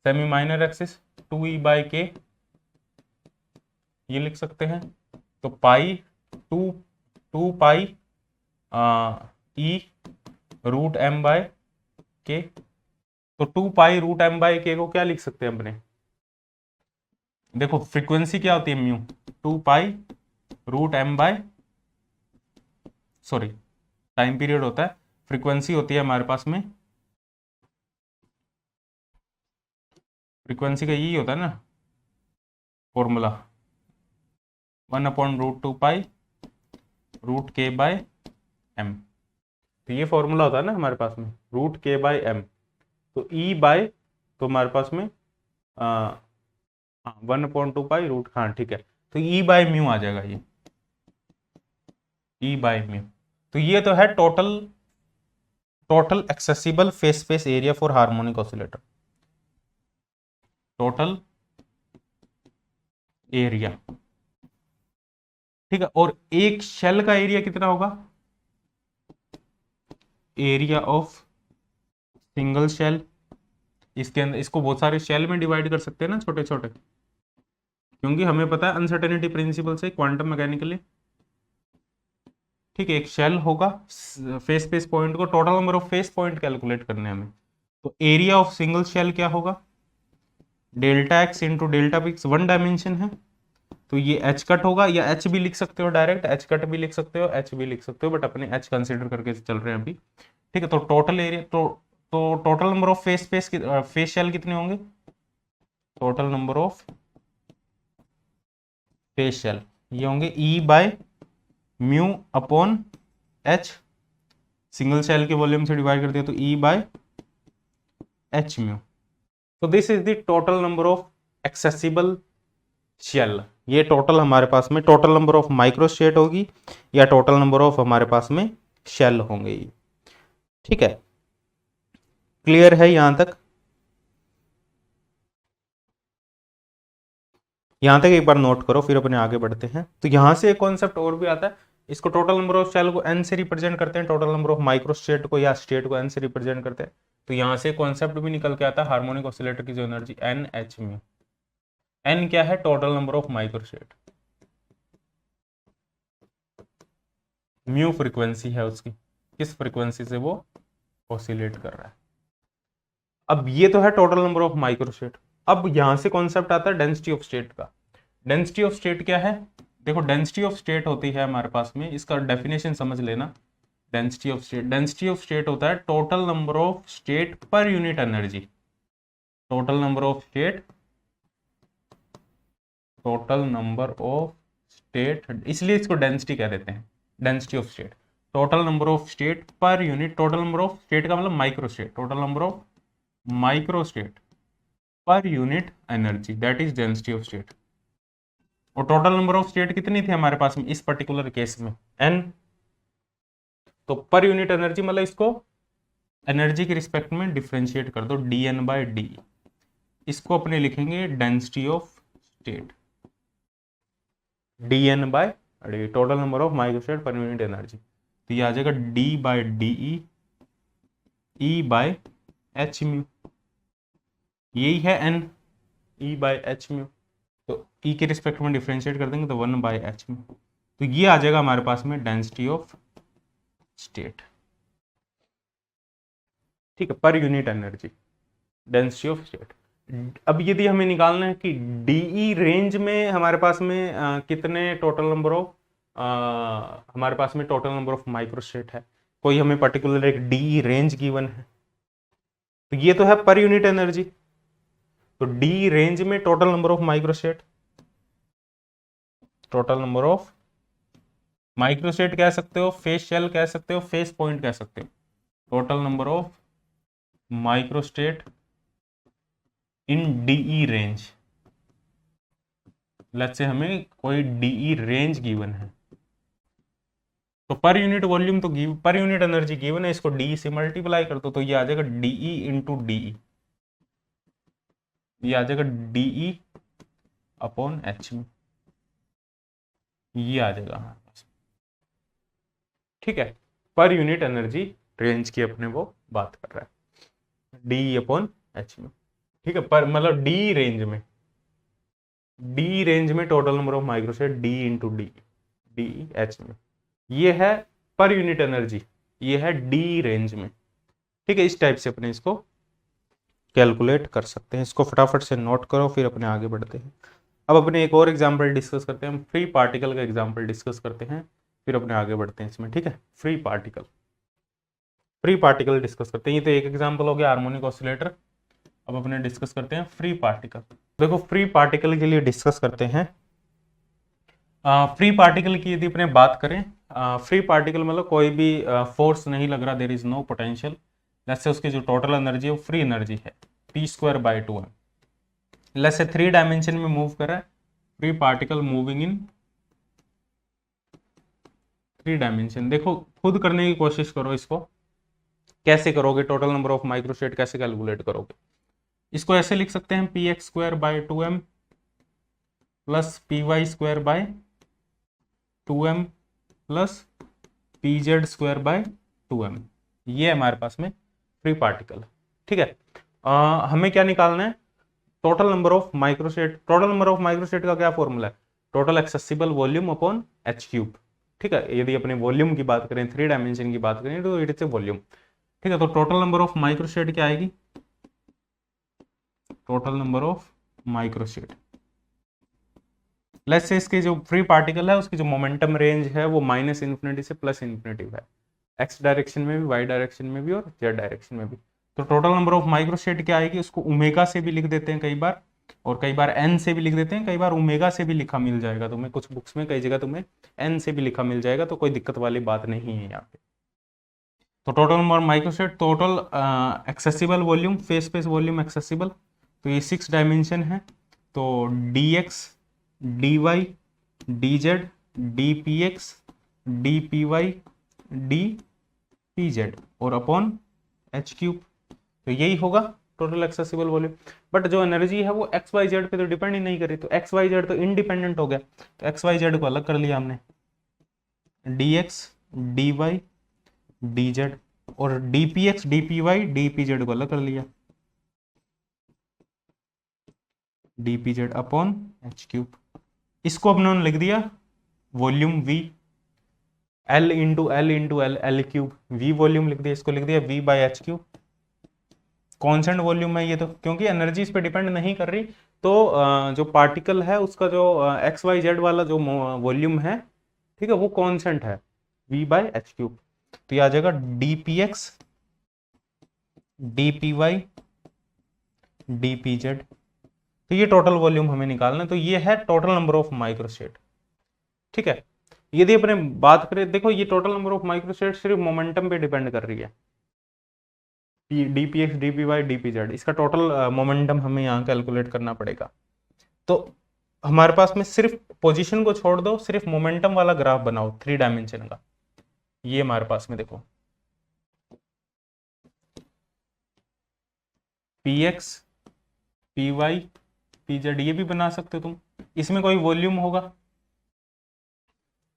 semi minor axis 2e/k, ये लिख सकते हैं। तो पाई 2 पाई e रूट m/k, तो 2 पाई रूट m/k को क्या लिख सकते हैं अपने, देखो फ्रीक्वेंसी क्या होती है mu, 2 pi root sorry time period होता है, फ्रीक्वेंसी होती है हमारे पास में, फ्रीक्वेंसी का यही होता है ना फॉर्मूला, 1/√2 पाई रूट k/m, तो ये फॉर्मूला होता है ना हमारे पास में, रूट k/m, तो e बाय, तो हमारे पास में 1/2 पाई रूट, हाँ ठीक है, तो e/μ आ जाएगा ये, e/μ। तो ये तो है total accessible face space area for harmonic oscillator, total area, ठीक है। और एक शेल का एरिया कितना होगा, एरिया ऑफ सिंगल शेल, इसके अंदर इसको बहुत सारे शेल में डिवाइड कर सकते हैं ना, छोटे छोटे, क्योंकि हमें पता है अनसर्टेनिटी प्रिंसिपल से क्वांटम मैकेनिकली, ठीक है, एक शेल होगा, फेस स्पेस पॉइंट को, total number of phase point calculate करने हमें, तो एरिया ऑफ सिंगल शेल क्या होगा, delta x into delta px, 1 dimension है, तो ये एच कट होगा, या एच भी लिख सकते हो डायरेक्ट, एच कट भी लिख सकते हो, एच भी लिख सकते हो, बट अपने एच कंसिडर करके चल रहे हैं अभी, ठीक है। तो टोटल एरिया, तो total number of phase shell कितने होंगे, total number of phase shell ये होंगे E/μ upon h, single shell के वॉल्यूम से डिवाइड कर दिया तो E/hμ। तो this is the total number of accessible shell, ये टोटल हमारे पास में टोटल नंबर ऑफ माइक्रोस्टेट होगी, या टोटल नंबर ऑफ हमारे पास में शेल होंगे, ठीक है, क्लियर है यहां तक, यहां तक एक बार नोट करो, फिर अपने आगे बढ़ते हैं। तो यहां से एक कॉन्सेप्ट और भी आता है, इसको टोटल नंबर ऑफ शेल को n से रिप्रेजेंट करते हैं, टोटल नंबर ऑफ माइक्रोस्टेट को या स्टेट को n से रिप्रेजेंट करते हैं, तो यहां से कॉन्सेप्ट भी निकल के आता है, हार्मोनिक ऑसिलेटर की जो एनर्जी Nhμ, n क्या है, total number of microstate, mu frequency है उसकी, किस फ्रीक्वेंसी से वो ऑसिलेट कर रहा है। अब ये तो है टोटल नंबर ऑफ माइक्रोस्टेट, अब यहां से कॉन्सेप्ट आता है डेंसिटी ऑफ स्टेट का। डेंसिटी ऑफ स्टेट क्या है, देखो डेंसिटी ऑफ स्टेट होती है हमारे पास में, इसका डेफिनेशन समझ लेना, डेंसिटी ऑफ स्टेट होता है टोटल नंबर ऑफ स्टेट पर unit energy, total number of state इसलिए इसको डेंसिटी कह देते हैं, density of state, total number of state per unit, total number of state का मतलब micro state, total number of micro state पर unit energy, that is density of state. और total number of state कितनी थी हमारे पास में इस पर्टिकुलर केस में, n, तो पर यूनिट एनर्जी मतलब इसको एनर्जी के रिस्पेक्ट में डिफरेंशिएट कर दो, dN/d, इसको अपने लिखेंगे density of state, dN/d, total number of microstate पर यूनिट एनर्जी, तो ये आ जाएगा d/de E/hμ, यही है n, E/hμ, तो E के रिस्पेक्ट में डिफरेंशिएट कर देंगे तो 1/hμ, तो ये आ जाएगा हमारे पास में डेंसिटी ऑफ स्टेट, ठीक है, पर unit energy, density of state. अब यदि हमें निकालना है कि डीई रेंज में हमारे पास में कितने टोटल नंबर ऑफ हमारे पास में टोटल नंबर ऑफ माइक्रोस्टेट है, कोई हमें पर्टिकुलर एक डीई रेंज गिवन है, तो ये तो है पर यूनिट एनर्जी। तो डी रेंज में total number of microstate, total number of microstate कह सकते हो, फेस शेल कह सकते हो, फेस पॉइंट कह सकते हो, total number of microstate in d e range. Let's say हमें कोई डीई रेंज गिवन है, तो पर यूनिट वॉल्यूम तो पर यूनिट एनर्जी गिवन है, इसको डी से मल्टीप्लाई कर दो तो ये आ जाएगा डीई इंटू डीई, ये आ जाएगा डीई अपॉन एच में, ये आ जाएगा हमारे पास। ठीक है, पर यूनिट एनर्जी रेंज की अपने वो बात कर रहा है, डी अपॉन एच में। ठीक है, पर मतलब डी रेंज में total number of microstate D into D H में, ये है पर यूनिट एनर्जी, ये है डी रेंज में। ठीक है, इस टाइप से अपने इसको कैलकुलेट कर सकते हैं। इसको फटाफट से नोट करो, फिर अपने आगे बढ़ते हैं। अब अपने एक और एग्जाम्पल डिस्कस करते हैं, हम फ्री पार्टिकल का एग्जाम्पल डिस्कस करते हैं, फिर अपने आगे बढ़ते हैं इसमें। ठीक है, फ्री पार्टिकल डिस्कस करते हैं। ये तो एक एग्जाम्पल हो गया हार्मोनिक ऑसिलेटर। अब अपने डिस्कस करते हैं फ्री पार्टिकल। देखो, फ्री पार्टिकल के लिए डिस्कस करते हैं। फ्री पार्टिकल की यदि अपने बात करें, फ्री पार्टिकल मतलब कोई भी फोर्स नहीं लग रहा, देयर इज नो पोटेंशियल, जैसे उसकी जो टोटल एनर्जी है वो फ्री एनर्जी है p²/2m। जैसे 3 डायमेंशन में मूव कर रहा है, free particle moving in 3 dimension. देखो, खुद करने की कोशिश करो, इसको कैसे करोगे, टोटल नंबर ऑफ माइक्रोस्टेट कैसे कैलकुलेट करोगे। इसको ऐसे लिख सकते हैं px²/2m plus py²/2m plus pz²/2m। ये हमारे पास में फ्री पार्टिकल। ठीक है, हमें क्या निकालना है, total number of microstate. Total number of microstate का क्या फॉर्मूला है, total accessible volume upon h³। ठीक है, यदि अपने वॉल्यूम की बात करें, 3 डायमेंशन की बात करें, तो इट इज वॉल्यूम। ठीक है, तो टोटल नंबर ऑफ माइक्रोस्टेट क्या आएगी, total number of microstate. Let's say इसके जो फ्री पार्टिकल है उसकी जो मोमेंटम रेंज है वो -∞ से +∞ है, एक्स डायरेक्शन में भी, वाई डायरेक्शन में भी और जेड डायरेक्शन में भी। तो टोटल नंबर ऑफ माइक्रोस्टेट क्या आएगी, उसको ओमेगा से भी लिख देते हैं कई बार, और कई बार एन से भी लिख देते हैं, कई बार ओमेगा से भी लिखा मिल जाएगा तुम्हें, कुछ बुक्स में कई जगह तुम्हें एन से भी लिखा मिल जाएगा, तो कोई दिक्कत वाली बात नहीं है यहाँ पे। तो total number of microstate, total accessible volume, face space volume accessible, तो ये 6 डायमेंशन है, तो dx dy dz dpx dpy dpz और अपॉन h³। तो यही होगा टोटल एक्सेसिबल वॉल्यूम। बट जो एनर्जी है वो एक्स वाई जेड पे तो डिपेंड ही नहीं करी, तो एक्स वाई जेड तो इंडिपेंडेंट हो गया, तो एक्स वाई जेड को अलग कर लिया हमने, dx dy dz, और dpx dpy dpz को अलग कर लिया, dpz अपॉन h³। इसको अपने लिख दिया volume v, L into L³ v volume लिख दिया, इसको लिख दिया v/h³। कॉन्स्टेंट वॉल्यूम है ये तो, क्योंकि एनर्जी इस पे डिपेंड नहीं कर रही, तो जो पार्टिकल है उसका जो XYZ वाला जो वॉल्यूम है, ठीक है, वो कॉन्स्टेंट है v/h³। तो ये आ जाएगा dpx dpy dpz। तो ये टोटल वॉल्यूम हमें निकालना है, तो ये है टोटल नंबर ऑफ माइक्रोस्टेट। ठीक है, यदि अपने बात करें, देखो ये टोटल नंबर ऑफ माइक्रोस्टेट सिर्फ मोमेंटम पे डिपेंड कर रही है, dpx dpy dpz, इसका टोटल मोमेंटम हमें यहाँ कैलकुलेट करना पड़ेगा। तो हमारे पास में सिर्फ पोजीशन को छोड़ दो, सिर्फ मोमेंटम वाला ग्राफ बनाओ 3 डायमेंशन का। ये हमारे पास में देखो px py pz, ये भी बना सकते हो तुम। इसमें कोई वॉल्यूम होगा,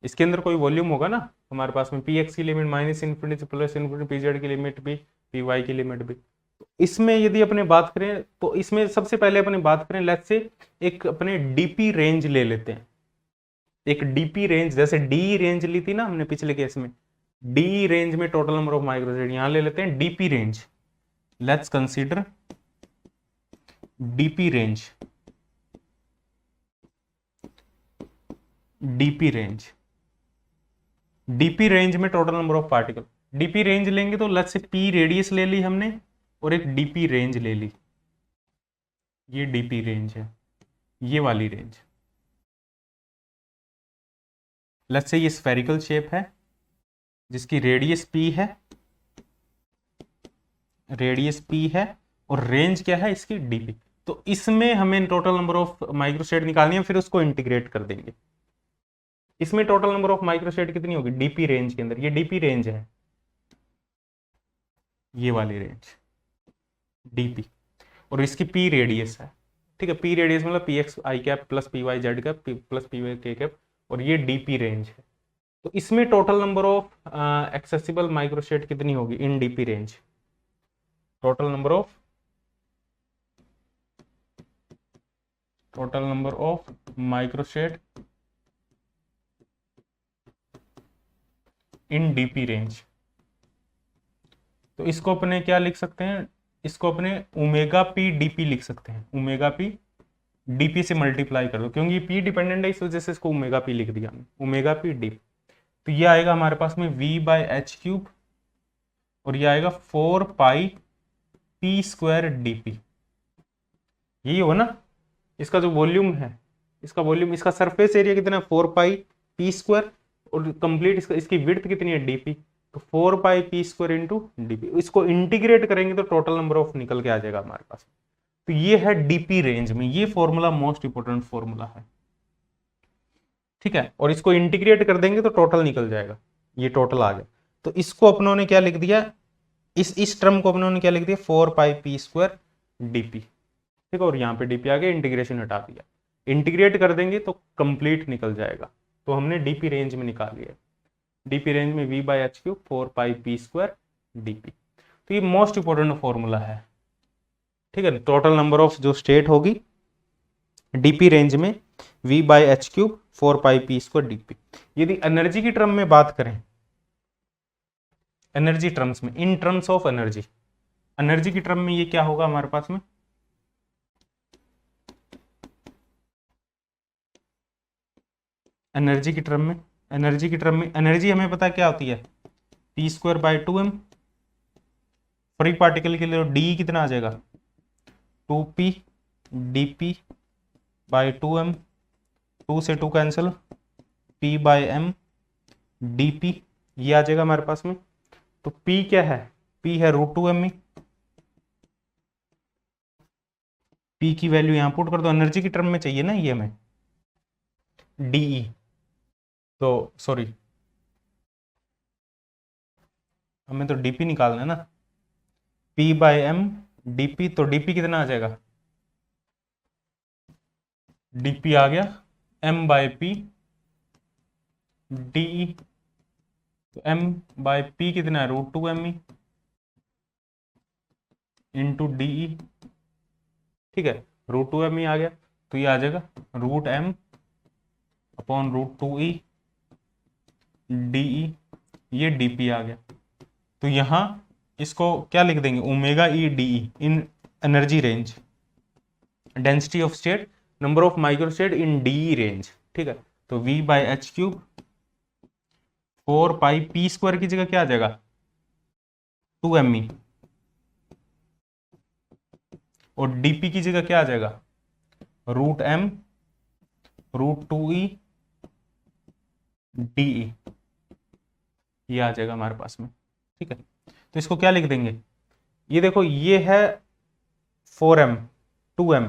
इसके अंदर कोई वॉल्यूम होगा ना हमारे पास में, px की लिमिट -∞ से +∞, pz की लिमिट भी, py की लिमिट भी। तो इसमें यदि अपने बात करें, तो इसमें सबसे पहले अपने बात करें, लेट्स से एक अपने डीपी रेंज ले लेते हैं, एक डीपी रेंज, जैसे डी रेंज ली थी ना हमने पिछले केस में, डी रेंज में टोटल नंबर ऑफ माइक्रोस्टेट, यहां ले लेते हैं dp range. Let's consider dp range, dp range, dp range में total number of particle. Dp range लेंगे तो लेट्स से पी रेडियस ले ली हमने और एक डीपी रेंज ले ली, ये डीपी रेंज है, ये वाली रेंज। लेट्स से ये स्फेरिकल शेप है जिसकी रेडियस पी है, रेडियस पी है और रेंज क्या है इसकी डीपी। तो इसमें हमें टोटल नंबर ऑफ माइक्रोस्टेट निकालनी है, फिर उसको इंटीग्रेट कर देंगे। इसमें टोटल नंबर ऑफ माइक्रोस्टेट कितनी होगी डीपी रेंज के अंदर, ये डीपी रेंज है, ये वाली रेंज डीपी, और इसकी पी रेडियस है, ठीक है। पी रेडियस मतलब p x i cap plus p y z cap plus p y k cap, और ये डीपी रेंज है। तो इसमें total number of accessible microstate कितनी होगी in dp range, total number of microstate in dp range. तो इसको अपने क्या लिख सकते हैं, इसको अपने ओमेगा पी डीपी लिख सकते हैं, ओमेगा पी डीपी से मल्टीप्लाई कर दो, क्योंकि ये पी डिपेंडेंट है इस वजह से इसको ओमेगा पी लिख दिया हमने, ओमेगा पी डी। तो ये आएगा हमारे पास में v बाई एच क्यूब और ये आएगा 4 पाई पी स्क्वायर डीपी, यही होगा ना। इसका जो वॉल्यूम है, इसका वॉल्यूम, इसका सरफेस एरिया कितना है 4 पाई पी स्क्वायर, और कंप्लीट इसकी विड्थ कितनी है डीपी, तो 4 pi p square into DP. इसको इंटीग्रेट करेंगे तो टोटल नंबर ऑफ निकल के आ जाएगा हमारे पास। तो ये है डीपी रेंज में, ये फॉर्मूला मोस्ट इंपोर्टेंट फॉर्मूला है, ठीक है। और इसको इंटीग्रेट कर देंगे तो टोटल निकल जाएगा, ये टोटल आ गया। तो इसको अपनों ने क्या लिख दिया, इस टर्म को अपनों ने क्या लिख दिया 4 पाई पी स्क्वायर डीपी, ठीक है। और यहाँ पे डीपी आ गया, इंटीग्रेशन हटा दिया, इंटीग्रेट कर देंगे तो कंप्लीट निकल जाएगा। तो हमने डीपी रेंज में निकाल लिया, डीपी रेंज में v by H cube 4 pi p square DP. तो ये मोस्ट इंपोर्टेंट फॉर्मूला है, ठीक है। टोटल नंबर ऑफ जो स्टेट होगी डीपी रेंज में v by H cube 4 pi p square DP. यदि एनर्जी की टर्म में बात करें, एनर्जी टर्म्स में, इन टर्म्स ऑफ एनर्जी, एनर्जी की टर्म में ये क्या होगा हमारे पास में, एनर्जी की टर्म में, एनर्जी हमें पता क्या होती है P square by 2m। Free particle के लिए डी कितना आ जाएगा 2p dp बाई 2m, 2 से 2 cancel, p by m dp, ये आ जाएगा हमारे पास में। तो p क्या है, p है √2m, p की वैल्यू यहां पुट कर दो, एनर्जी की टर्म में चाहिए ना ये हमें de, तो सॉरी हमें तो dp निकालना है ना, p बाई m dp, तो dp कितना आ जाएगा, dp आ गया m बाई p de, तो m बाई p कितना है √2m इंटू de, ठीक है, √2m आ गया। तो ये आ जाएगा √m अपॉन √2e de, ये dp आ गया। तो यहां इसको क्या लिख देंगे omega e D in energy range, density of state, number of microstate in D range, ठीक है। तो v by H cube 4 pi p square की जगह क्या आ जाएगा 2me, और dp की जगह क्या आ जाएगा √m √2e de, ये आ जाएगा हमारे पास में, ठीक है। तो इसको क्या लिख देंगे, ये देखो ये है 4m 2m,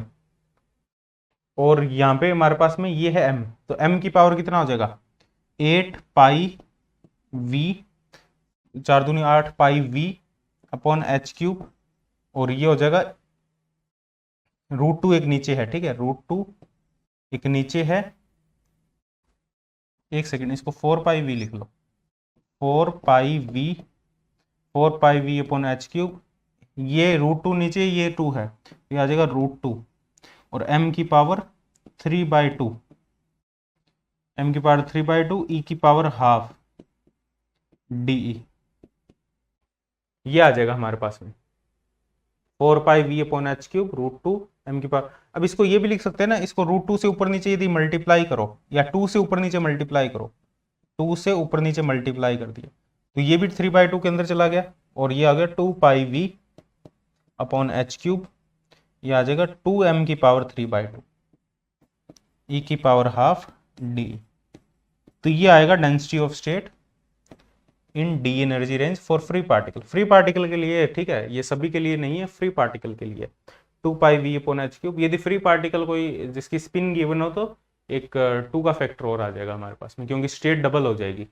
और यहां पे हमारे पास में ये है m, तो m की पावर कितना हो जाएगा 8 पाई v, 4 दूनी 8 पाई v अपॉन एच क्यूब, और ये हो जाएगा √2 एक नीचे है, ठीक है, √2 एक नीचे है, एक सेकेंड इसको 4 पाई v लिख लो, 4 पाई v अपॉन एच क्यूब, ये √2 नीचे, ये 2 है, ये आ जाएगा √2, और m की पावर 3/2, m की पावर 3/2, e की पावर हाफ de, ये आ जाएगा हमारे पास में 4 पाई v upon h cube √2 m की पावर। अब इसको ये भी लिख सकते हैं ना, इसको √2 से ऊपर नीचे यदि मल्टीप्लाई करो या 2 से ऊपर नीचे मल्टीप्लाई करो, 2 से ऊपर नीचे मल्टीप्लाई कर दिया तो ये भी 3/2 के अंदर चला गया और ये आ गया 2πv अपॉन h³, ये आ जाएगा 2m की पावर 3/2 e की पावर हाफ d। तो ये आएगा density of state in D energy range for free particle. Free particle के लिए, ठीक है, ये सभी के लिए नहीं है, फ्री पार्टिकल के लिए 2πv/h³। यदि फ्री पार्टिकल कोई जिसकी स्पिन गिवन हो तो एक 2 का फैक्टर और आ जाएगा हमारे पास में, क्योंकि स्टेट डबल हो जाएगी,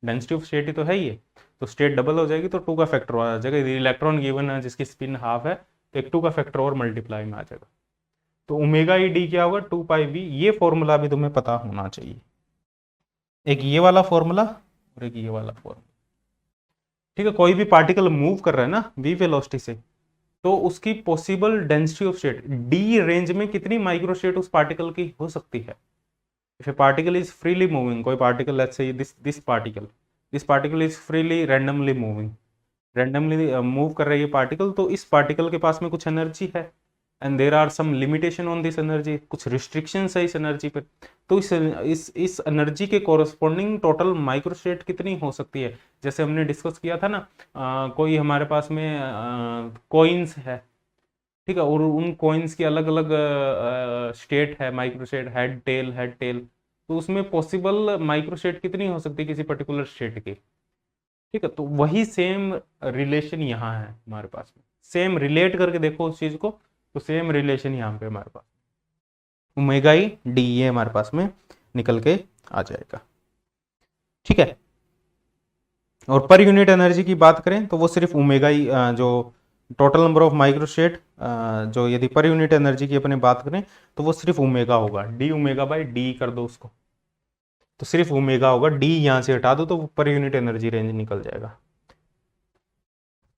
डेंसिटी ऑफ स्टेट ही तो है ये, तो स्टेट डबल हो जाएगी तो 2 का फैक्टर और आ जाएगा। यदि इलेक्ट्रॉन गिवन है जिसकी स्पिन हाफ है तो एक 2 का फैक्टर और मल्टीप्लाई में आ जाएगा। तो ओमेगा ई डी क्या होगा 2πv। ये फॉर्मूला भी तुम्हें पता होना चाहिए, एक ये वाला फॉर्मूला और एक ये वाला फॉर्मूला, ठीक है। कोई भी पार्टिकल मूव कर रहा है ना v वेलोसिटी से, तो उसकी possible density of state D range में कितनी माइक्रो स्टेट उस पार्टिकल की हो सकती है। If a particle is freely moving, कोई particle let's say this particle is freely randomly moving, randomly move कर रही है पार्टिकल, तो इस पार्टिकल के पास में कुछ एनर्जी है and there are some limitation on this energy, कुछ रिस्ट्रिक्शंस है इस एनर्जी पे। तो इस एनर्जी के कोरस्पॉन्डिंग टोटल माइक्रोस्टेट कितनी हो सकती है। जैसे हमने डिस्कस किया था ना, कोई हमारे पास में कॉइन्स है, ठीक है, और उन कॉइन्स की अलग अलग स्टेट है, माइक्रोस्टेट, हेड टेल, तो उसमें पॉसिबल माइक्रोस्टेट कितनी हो सकती है किसी पर्टिकुलर स्टेट की, ठीक है। तो वही सेम रिलेशन यहाँ है हमारे पास में, सेम रिलेट करके देखो उस चीज को, तो सेम रिलेशन यहाँ पे हमारे पास ओमेगा ई डी ये हमारे पास में निकल के आ जाएगा, ठीक है। और पर यूनिट एनर्जी की बात करें तो वो सिर्फ ओमेगा ई जो टोटल नंबर ऑफ माइक्रोस्टेट, जो यदि पर यूनिट एनर्जी की अपने बात करें तो वो सिर्फ ओमेगा होगा, डी ओमेगा बाई डी कर दो उसको, तो सिर्फ ओमेगा होगा, डी यहां से हटा दो तो पर यूनिट एनर्जी रेंज निकल जाएगा,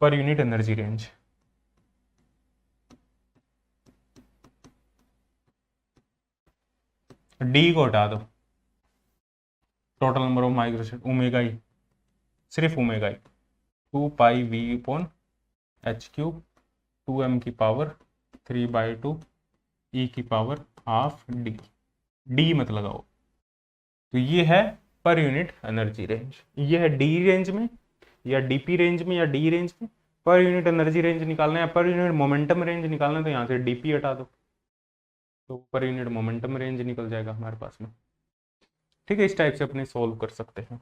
पर यूनिट एनर्जी रेंज। डी को हटा दो, total number of microstate omega e, सिर्फ ओमेगा ई 2πv/h³, 2m की पावर 3/2 e की पावर हाफ डी, डी मत लगाओ। तो ये है पर यूनिट एनर्जी रेंज, ये है डी रेंज में या डीपी रेंज में या डी रेंज में। पर यूनिट एनर्जी रेंज निकालना है, पर यूनिट मोमेंटम रेंज निकालना है, तो यहाँ से डीपी हटा दो तो पर यूनिट मोमेंटम रेंज निकल जाएगा हमारे पास में, ठीक है। इस टाइप से अपने सोल्व कर सकते हैं,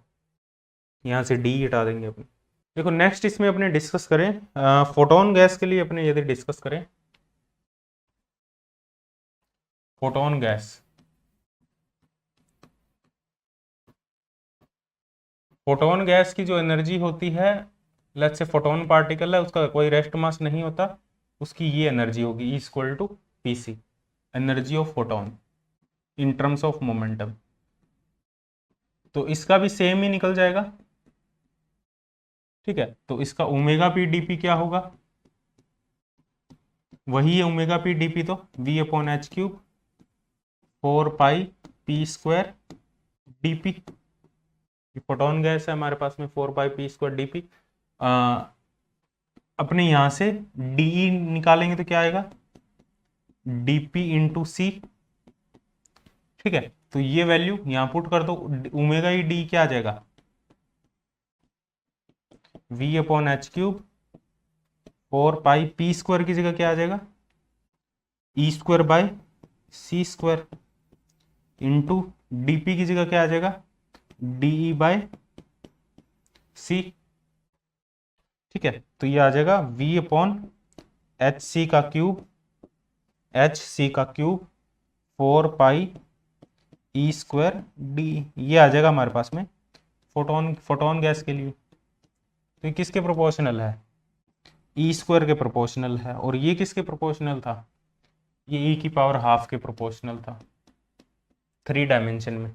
यहाँ से डी हटा देंगे अपने। देखो नेक्स्ट इसमें अपने डिस्कस करें फोटोन गैस के लिए, अपने यदि डिस्कस करें फोटोन गैस, फोटोन गैस की जो एनर्जी होती है, लेट्स से फोटोन पार्टिकल है, उसका कोई रेस्ट मास नहीं होता, उसकी ये एनर्जी होगी E = PC, energy of photon in terms of momentum. तो इसका भी सेम ही निकल जाएगा, ठीक है। तो इसका ओमेगा पी डीपी क्या होगा, वही है ओमेगा पी डीपी, तो V/h³ 4πp² dp, photon gas है हमारे पास में 4πp² dp। अपने यहां से डी निकालेंगे तो क्या आएगा dp/c, ठीक है। तो ये वैल्यू यहां पुट कर दो, ओमेगा ई डी क्या आ जाएगा V/h³ 4πp² की जगह क्या आ जाएगा E²/c² इंटू dp की जगह क्या आ जाएगा DE/c, ठीक है। तो ये आ जाएगा V/hc² 4πe² d, ये आ जाएगा हमारे पास में फोटोन गैस के लिए। तो ये किसके प्रोपोर्शनल है E² के प्रोपोर्शनल है, और ये किसके प्रोपोर्शनल था, ये E की पावर हाफ के प्रोपोर्शनल था 3 डायमेंशन में,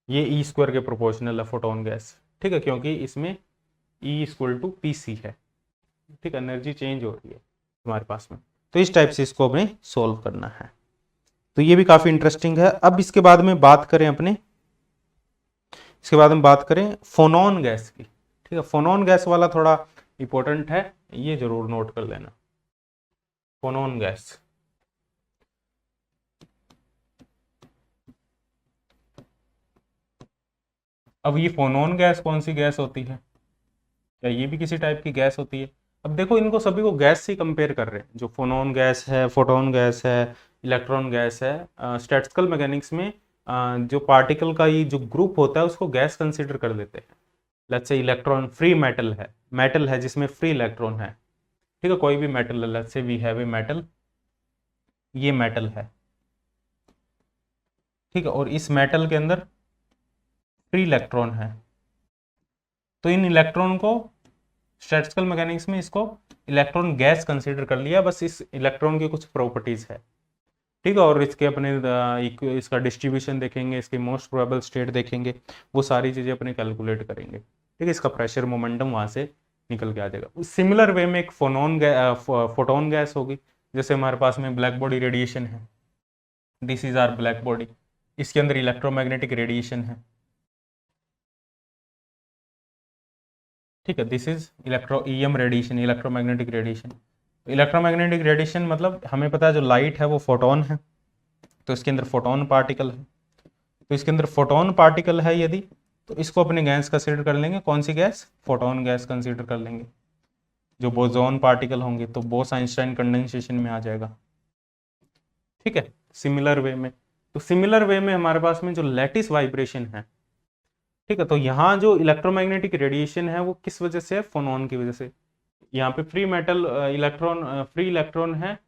ये E² के प्रोपोर्शनल है फोटोन गैस, ठीक है, क्योंकि इसमें E = PC है, ठीक है, एनर्जी चेंज हो रही है हमारे पास में। तो इस टाइप से इसको हमें सोल्व करना है, तो ये भी काफी इंटरेस्टिंग है। अब इसके बाद में बात करें फोनॉन गैस की, ठीक है। फोनॉन गैस वाला थोड़ा इंपॉर्टेंट है, ये जरूर नोट कर लेना, फोनॉन गैस। अब ये फोनॉन गैस कौन सी गैस होती है, क्या ये भी किसी टाइप की गैस होती है? अब देखो इनको सभी को गैस से कंपेयर कर रहे हैं, जो फोनॉन गैस है, फोटोन गैस है, इलेक्ट्रॉन गैस है। स्टैटिस्टिकल मैकेनिक्स में जो पार्टिकल का ये जो ग्रुप होता है उसको गैस कंसिडर कर देते हैं। Let's say electron free metal है जिसमें फ्री इलेक्ट्रॉन है, ठीक है, कोई भी मेटल है, let's say we have a metal, ये मेटल है, ठीक है, और इस मेटल के अंदर फ्री इलेक्ट्रॉन है। तो इन इलेक्ट्रॉन को स्टैटिस्टिकल मैकेनिक्स में इसको इलेक्ट्रॉन गैस कंसीडर कर लिया, बस इस इलेक्ट्रॉन की कुछ प्रॉपर्टीज है, ठीक है, और इसके अपने इसका डिस्ट्रीब्यूशन देखेंगे, इसके मोस्ट प्रोबेबल स्टेट देखेंगे, वो सारी चीज़ें अपने कैलकुलेट करेंगे, ठीक है, इसका प्रेशर मोमेंटम वहाँ से निकल के आ जाएगा। सिमिलर वे में एक फोटोन गैस होगी, जैसे हमारे पास में ब्लैक बॉडी रेडिएशन है, this is our black body, इसके अंदर इलेक्ट्रोमैग्नेटिक रेडिएशन है, ठीक है, this is EM radiation, electromagnetic radiation. Electromagnetic radiation मतलब हमें पता है जो लाइट है वो फोटोन है, तो इसके अंदर फोटोन पार्टिकल है, तो इसके अंदर फोटोन पार्टिकल है यदि, तो इसको अपने गैस कंसीडर कर लेंगे, कौन सी गैस, फोटोन गैस कंसीडर कर लेंगे। जो बोसॉन पार्टिकल होंगे तो बोस आइंस्टाइन कंडेंसेशन में आ जाएगा, ठीक है, सिमिलर वे में। तो सिमिलर वे में हमारे पास में जो लैटिस वाइब्रेशन है, ठीक है, तो यहाँ जो इलेक्ट्रोमैग्नेटिक रेडिएशन है वो किस वजह से है, फोनॉन की वजह से। यहाँ पे फ्री इलेक्ट्रॉन है,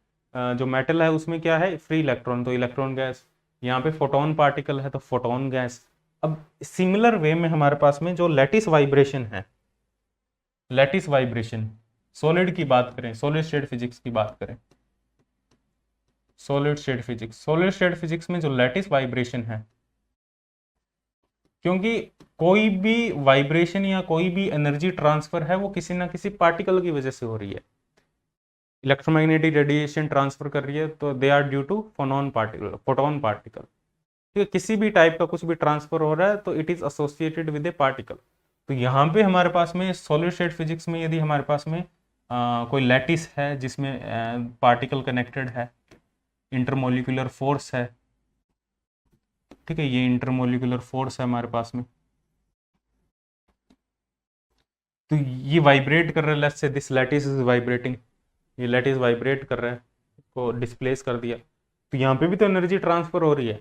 जो मेटल है उसमें क्या है, फ्री इलेक्ट्रॉन, तो इलेक्ट्रॉन गैस। यहाँ पे फोटोन पार्टिकल है तो फोटोन गैस। अब सिमिलर वे में हमारे पास में जो लैटिस वाइब्रेशन है, लैटिस वाइब्रेशन, सॉलिड की बात करें, सॉलिड स्टेट फिजिक्स की बात करें, सॉलिड स्टेट फिजिक्स में जो लैटिस वाइब्रेशन है, क्योंकि कोई भी वाइब्रेशन या कोई भी एनर्जी ट्रांसफर है वो किसी ना किसी पार्टिकल की वजह से हो रही है। इलेक्ट्रोमैग्नेटिक रेडिएशन ट्रांसफर कर रही है तो they are due to photon particle, ठीक है, किसी भी टाइप का कुछ भी ट्रांसफर हो रहा है तो it is associated with A particle. तो यहाँ पे हमारे पास में सॉलिड स्टेट फिजिक्स में यदि हमारे पास में कोई लैटिस है जिसमें पार्टिकल कनेक्टेड है, इंटरमोलिकुलर फोर्स है, ठीक है, ये इंटरमोलिकुलर फोर्स है हमारे पास में, तो ये वाइब्रेट कर रहा है, let's say this lattice is vibrating, ये लैटिस वाइब्रेट कर रहा है, इसको डिस्प्लेस कर दिया, तो यहाँ पे भी तो एनर्जी ट्रांसफर हो रही है।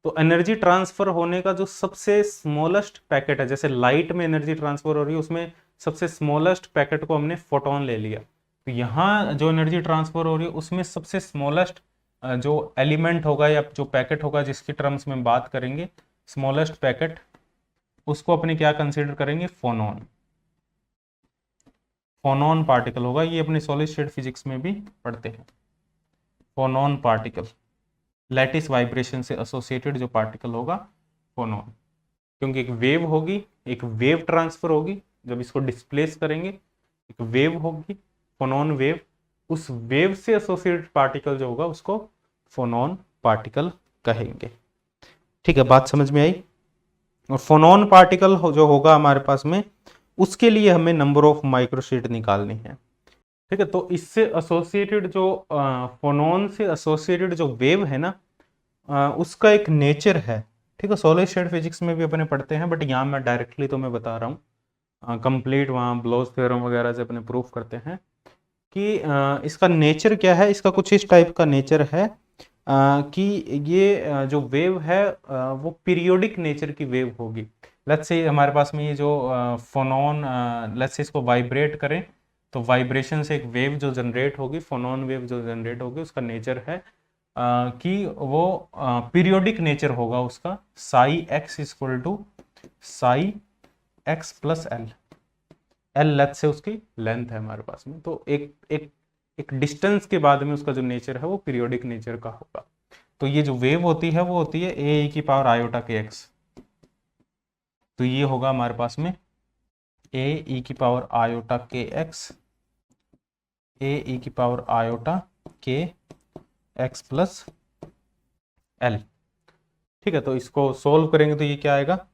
तो एनर्जी ट्रांसफर होने का जो सबसे स्मॉलेस्ट पैकेट है, जैसे लाइट में एनर्जी ट्रांसफर हो रही है उसमें सबसे स्मॉलेस्ट पैकेट को हमने फोटोन ले लिया, तो यहाँ जो एनर्जी ट्रांसफर हो रही है उसमें सबसे स्मॉलेस्ट जो एलिमेंट होगा या जो पैकेट होगा जिसकी टर्म्स में बात करेंगे, स्मॉलेस्ट पैकेट, उसको अपने क्या कंसिडर करेंगे, फोनॉन, फोनॉन पार्टिकल होगा, ये अपने सॉलिड स्टेट फिजिक्स में भी पढ़ते हैं, फोनॉन पार्टिकल, लैटिस वाइब्रेशन से एसोसिएटेड जो पार्टिकल होगा फोनॉन, क्योंकि एक वेव होगी, एक वेव ट्रांसफर होगी, जब इसको डिस्प्लेस करेंगे एक वेव होगी, फोनॉन वेव, उस वेव से एसोसिएटेड पार्टिकल जो होगा उसको फोनॉन पार्टिकल कहेंगे, ठीक है, बात समझ में आई। और फोनॉन पार्टिकल जो होगा हमारे पास में, उसके लिए हमें नंबर ऑफ माइक्रोस्टेट निकालनी है, ठीक है, तो इससे एसोसिएटेड जो फोनॉन से एसोसिएटेड जो वेव है ना, उसका एक नेचर है, ठीक है, सॉलिड स्टेट फिजिक्स में भी अपने पढ़ते हैं, बट यहाँ मैं डायरेक्टली तो मैं बता रहा हूँ, कंप्लीट वहाँ ब्लोच थ्योरम वगैरह से अपने प्रूफ करते हैं कि इसका नेचर क्या है, इसका कुछ इस टाइप का नेचर है कि ये जो वेव है वो पीरियोडिक नेचर की वेव होगी। लेट्स से हमारे पास में ये जो फोनॉन, लेट्स से इसको वाइब्रेट करें, तो वाइब्रेशन से एक वेव जो जनरेट होगी, फोनॉन वेव जो जनरेट होगी, उसका नेचर है कि वो पीरियोडिक नेचर होगा उसका, psi x equal to psi x plus l, l length से उसकी लेंथ है हमारे पास में, तो एक एक एक डिस्टेंस के बाद में उसका जो नेचर है वो पीरियोडिक नेचर का होगा। तो ये जो वेव होती है वो होती है ए की पावर आयोटा के एक्स, तो ये होगा हमारे पास में ए की पावर आयोटा के एक्स, ए की पावर आयोटा के एक्स प्लस एल, ठीक है, तो इसको सोल्व करेंगे तो ये क्या आएगा,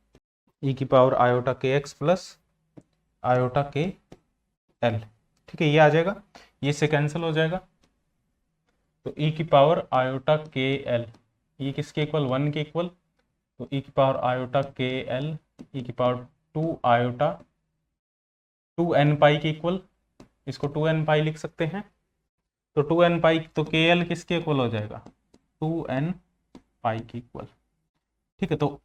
ई की पावर आयोटा के एक्स प्लस आयोटा के एल, ठीक है, ये आ जाएगा, ये से कैंसिल हो जाएगा, तो ई की पावर आयोटा के एल, ये किसके इक्वल, 1 के इक्वल, तो ई की पावर आयोटा के एल e की पावर 2 आयोटा 2n पाई के इक्वल, इसको 2n पाई लिख सकते हैं। तो 2n पाई तो kl किसके इक्वल हो जाएगा, 2n पाई के इक्वल। ठीक है, तो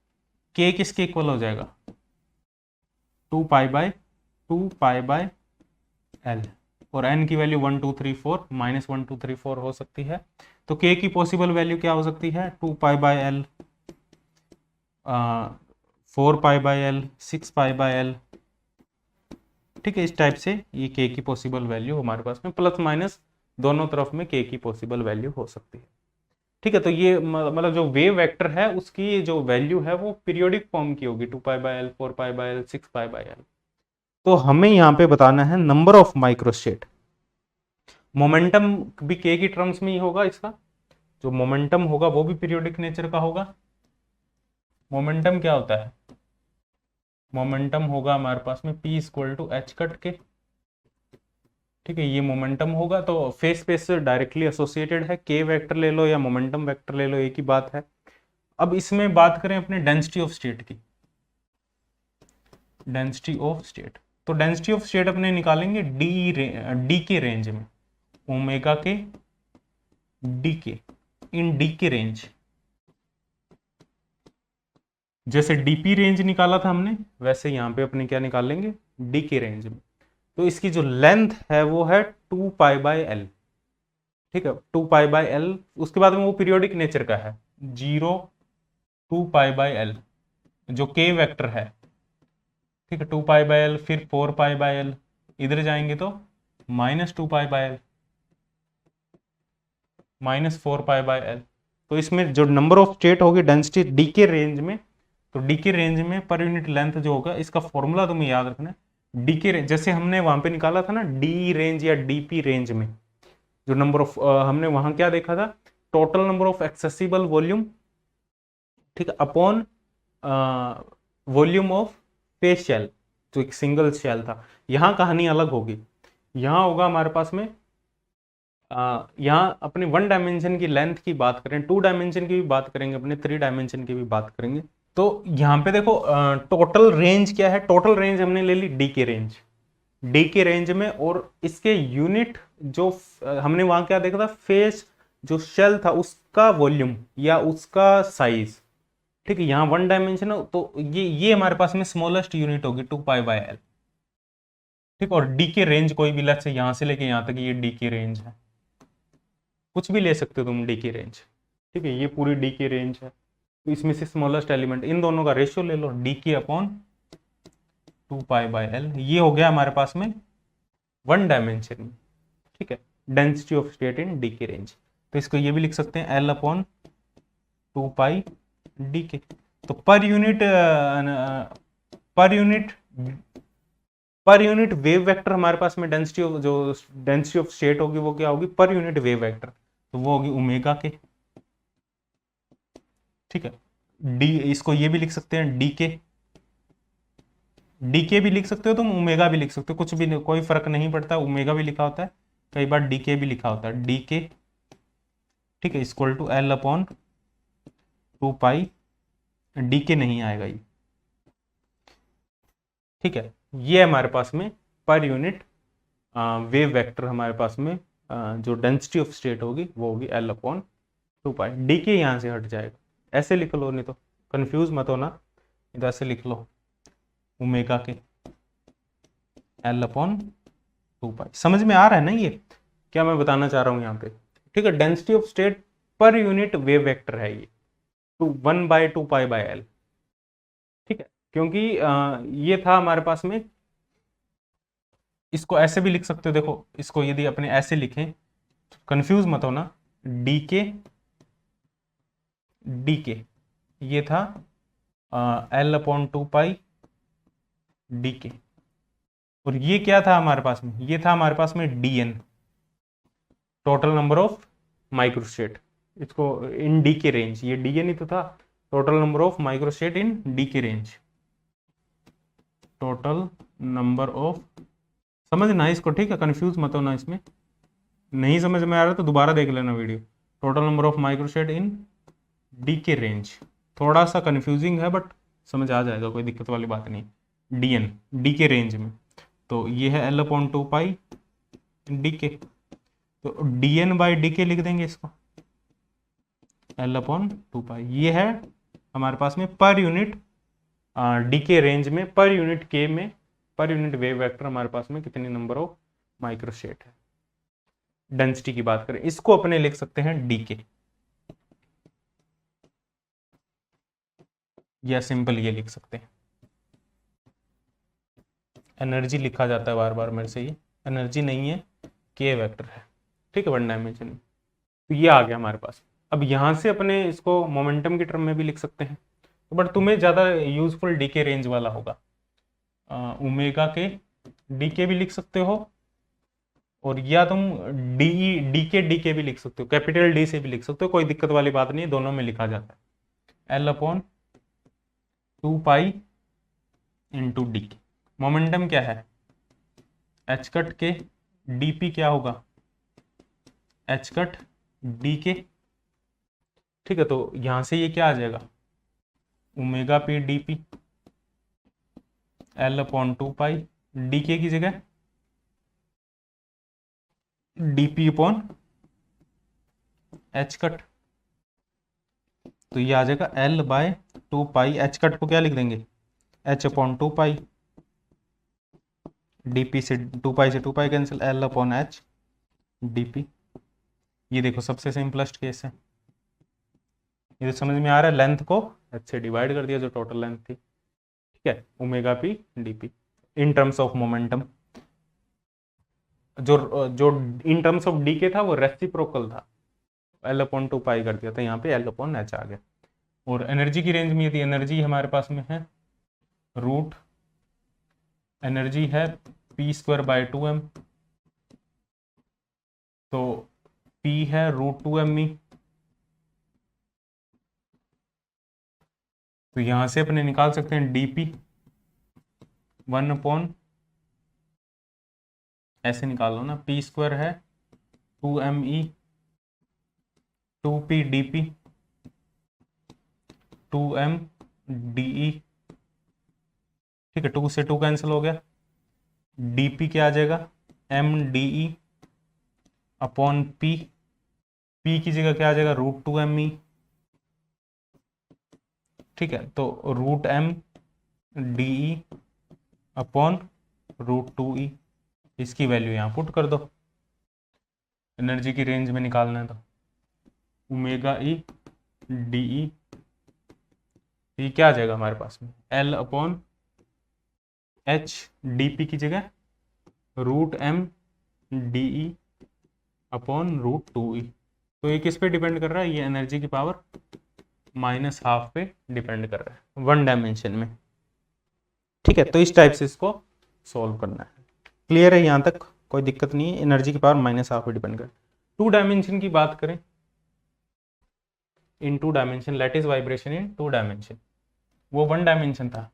k किसके इक्वल हो जाएगा, 2 पाई बाय l, और n की वैल्यू 1 2 3 4 -1 2 3 4 हो सकती है। तो k की पॉसिबल वैल्यू क्या हो सकती है, 2 pi by l, 4 pi by l, 6 pi by l। ठीक है, इस टाइप से ये k की पॉसिबल वैल्यू हमारे पास में प्लस माइनस दोनों तरफ में k की पॉसिबल वैल्यू हो सकती है। ठीक है, तो ये मतलब जो वेव वेक्टर है उसकी जो वैल्यू है वो पीरियोडिक फॉर्म की होगी, 2 pi by l, 4 pi by l, 6 pi by l। तो हमें यहाँ पे बताना है नंबर ऑफ माइक्रोस्टेट। मोमेंटम भी k की टर्म्स में ही होगा, इसका जो मोमेंटम होगा वो भी पीरियोडिक नेचर का होगा। मोमेंटम क्या होता है, मोमेंटम होगा हमारे पास में p equal to h cut k. ठीक है, ये मोमेंटम होगा, तो फेस स्पेस से डायरेक्टली एसोसिएटेड है, k वेक्टर ले लो या मोमेंटम वेक्टर ले लो, एक ही बात है। अब इसमें बात करें अपने डेंसिटी ऑफ स्टेट की, डेंसिटी ऑफ स्टेट, तो डेंसिटी ऑफ स्टेट अपने निकालेंगे डी के रेंज में, ओमेगा के डी के, इन डी के रेंज। जैसे डीपी रेंज निकाला था हमने, वैसे यहाँ पे अपने क्या निकालेंगे, डी के रेंज में। तो इसकी जो लेंथ है वो है 2 पाई बाय एल। ठीक है, 2 पाई बाय एल, उसके बाद में वो पीरियोडिक नेचर का है, 0 2 पाई बाय एल जो के वेक्टर है। ठीक है, 2 पाई बाय एल, फिर 4 पाई बाय एल, इधर जाएंगे तो -2 pi by L, -4 pi by L. तो इसमें जो नंबर ऑफ स्टेट होगी डेंसिटी डी के रेंज में, तो डी के रेंज में पर यूनिट लेंथ जो होगा, इसका फॉर्मूला तुम्हें याद रखना है। डी के रेंज जैसे हमने वहां पे निकाला था ना, डी रेंज या डीपी रेंज में जो नंबर ऑफ हमने वहां क्या देखा था, total number of accessible volume, ठीक है, upon volume of phase shell, जो एक सिंगल शेल था। यहाँ कहानी अलग होगी, यहाँ होगा हमारे पास में यहाँ अपने 1 डायमेंशन की लेंथ की बात करें, 2 डायमेंशन की भी बात करेंगे, अपने 3 डायमेंशन की भी बात करेंगे। तो यहाँ पे देखो टोटल रेंज क्या है, टोटल रेंज हमने ले ली D k range, D k range में, और इसके यूनिट जो हमने वहां क्या देखा था, फेस जो शेल था उसका वॉल्यूम या उसका साइज। ठीक है, यहाँ 1 डायमेंशन है, तो ये हमारे पास में स्मॉलेस्ट यूनिट होगी 2 पाई बाय एल। ठीक, और डी के रेंज कोई भी, लेट्स से यहाँ से लेके यहाँ तक ये डी की रेंज है, कुछ भी ले सकते हो तुम डी की रेंज। ठीक है, ये पूरी डी की रेंज है, तो इसमें से स्मॉलेस्ट एलिमेंट, इन दोनों का रेशियो ले लो, डी के अपॉन 2 पाई बाय एल। ये हो गया हमारे पास में 1 डायमेंशन में। ठीक है, density of state in d k range. तो इसको ये भी लिख सकते हैं एल अपॉन 2 पाई डी के। तो पर यूनिट वेव वेक्टर हमारे पास में डेंसिटी ऑफ, जो डेंसिटी ऑफ स्टेट होगी वो क्या होगी, पर यूनिट वेव वेक्टर, तो वो होगी ओमेगा के। ठीक है, डी, इसको ये भी लिख सकते हैं डी के भी लिख सकते हो तुम, ओमेगा भी लिख सकते हो, कुछ भी कोई फर्क नहीं पड़ता, ओमेगा भी लिखा होता है, कई बार डी के भी लिखा होता है, डी के। ठीक है, इक्वल टू एल अपॉन 2 पाई, डी के नहीं आएगा ये। ठीक है, ये हमारे पास में पर यूनिट वेव वेक्टर हमारे पास में जो डेंसिटी ऑफ स्टेट होगी वो होगी एल अपॉन 2 पाई। डी के यहाँ से हट जाएगा, ऐसे लिख लो, नहीं तो कंफ्यूज मत होना, इधर से लिख लो ओमेगा के एल अपॉन 2 पाई। समझ में आ रहा है ना ये क्या मैं बताना चाह रहा हूँ यहाँ पे। ठीक है, density of state per unit wave vector है ये, 1 बाय 2 पाई बाय एल। ठीक है, क्योंकि ये था हमारे पास में, इसको ऐसे भी लिख सकते हो, देखो इसको यदि अपने ऐसे लिखें, कंफ्यूज मत होना, डी के ये था एल अपॉन 2 पाई डी के, और ये क्या था हमारे पास में, ये था हमारे पास में d n, total number of microstate, इसको इन डी के रेंज, ये डी एन ही तो था, total number of microstate in d k range, total number of, समझना इसको। ठीक है, कंफ्यूज मत होना, इसमें नहीं समझ में आ रहा तो दोबारा देख लेना video. Total number of microstate in d k range, थोड़ा सा कंफ्यूजिंग है बट समझ आ जाएगा, कोई दिक्कत वाली बात नहीं। dn डी के रेंज में, तो ये है l अपॉन 2 पाई डी के, तो dn बाई डी के लिख देंगे इसको, l अपॉन 2 पाई। ये है हमारे पास में per unit D k range में, पर यूनिट के में, पर यूनिट वेव वेक्टर हमारे पास में कितने नंबर ऑफ माइक्रोस्टेट है। डेंसिटी की बात करें, इसको अपने लिख सकते हैं डी के, या सिंपल ये लिख सकते हैं। एनर्जी लिखा जाता है बार बार मेरे से, ये एनर्जी नहीं है, के वेक्टर है, ठीक है, वन डायमेंशन में। तो ये आ गया हमारे पास। अब यहां से अपने इसको मोमेंटम की टर्म में भी लिख सकते हैं, तो बट तुम्हें ज़्यादा यूजफुल डी के रेंज वाला होगा। ओमेगा के डी के भी लिख सकते हो, और या तुम डी के भी लिख सकते हो, कैपिटल डी से भी लिख सकते हो, कोई दिक्कत वाली बात नहीं, दोनों में लिखा जाता है। L upon 2 pi into D के। मोमेंटम क्या है, एच कट के डी पी क्या होगा, एच कट डी के, ठीक है। तो यहां से ये क्या आ जाएगा, omega P d P, L upon 2 पाई डी के की जगह D P upon h cut, तो ये आ जाएगा L by 2 pi, H cut को क्या लिख देंगे, एच अपॉन 2 पाई, डीपी से 2 पाई से 2 pi cancel, L upon H DP. ये देखो सबसे सिंपलेस्ट केस है, ये तो समझ में आ रहा है, लेंथ को एच से डिवाइड कर दिया जो टोटल लेंथ थी, ठीक है, omega P DP in terms of momentum. जो जो इन टर्म्स ऑफ डी के था वो रेसिप्रोकल था, एल अपॉन 2 पाई कर दिया था, यहाँ पे एल अपॉन एच आ गया। और एनर्जी की रेंज में यदि एनर्जी हमारे पास में है रूट, एनर्जी है पी स्क्वायर बाय 2m, तो P है रूट 2me, तो यहां से अपने निकाल सकते हैं dp 1 अपॉन, ऐसे निकाल लो ना, पी स्क्वायर है 2me 2p dp 2m de, ठीक है, 2 से 2 कैंसिल हो गया, dp क्या आ जाएगा, m de upon p, p की जगह क्या आ जाएगा, रूट 2me, ठीक है, तो root m de upon root 2e, इसकी वैल्यू यहाँ पुट कर दो, एनर्जी की रेंज में निकालना है तो ओमेगा ई डी ई, ये क्या आ जाएगा हमारे पास में, L upon h d p की जगह root m d e upon root 2e। तो ये किस पे डिपेंड कर रहा है, ये एनर्जी की पावर -12 पे डिपेंड कर रहा है वन डायमेंशन में, ठीक है। तो इस टाइप से इसको सॉल्व करना है। क्लियर है यहाँ तक, कोई दिक्कत नहीं है, एनर्जी की पावर -12 पे डिपेंड कर। 2 डायमेंशन की बात करें, in 2 dimension, lattice vibration in 2 dimension, वो 1 डायमेंशन था,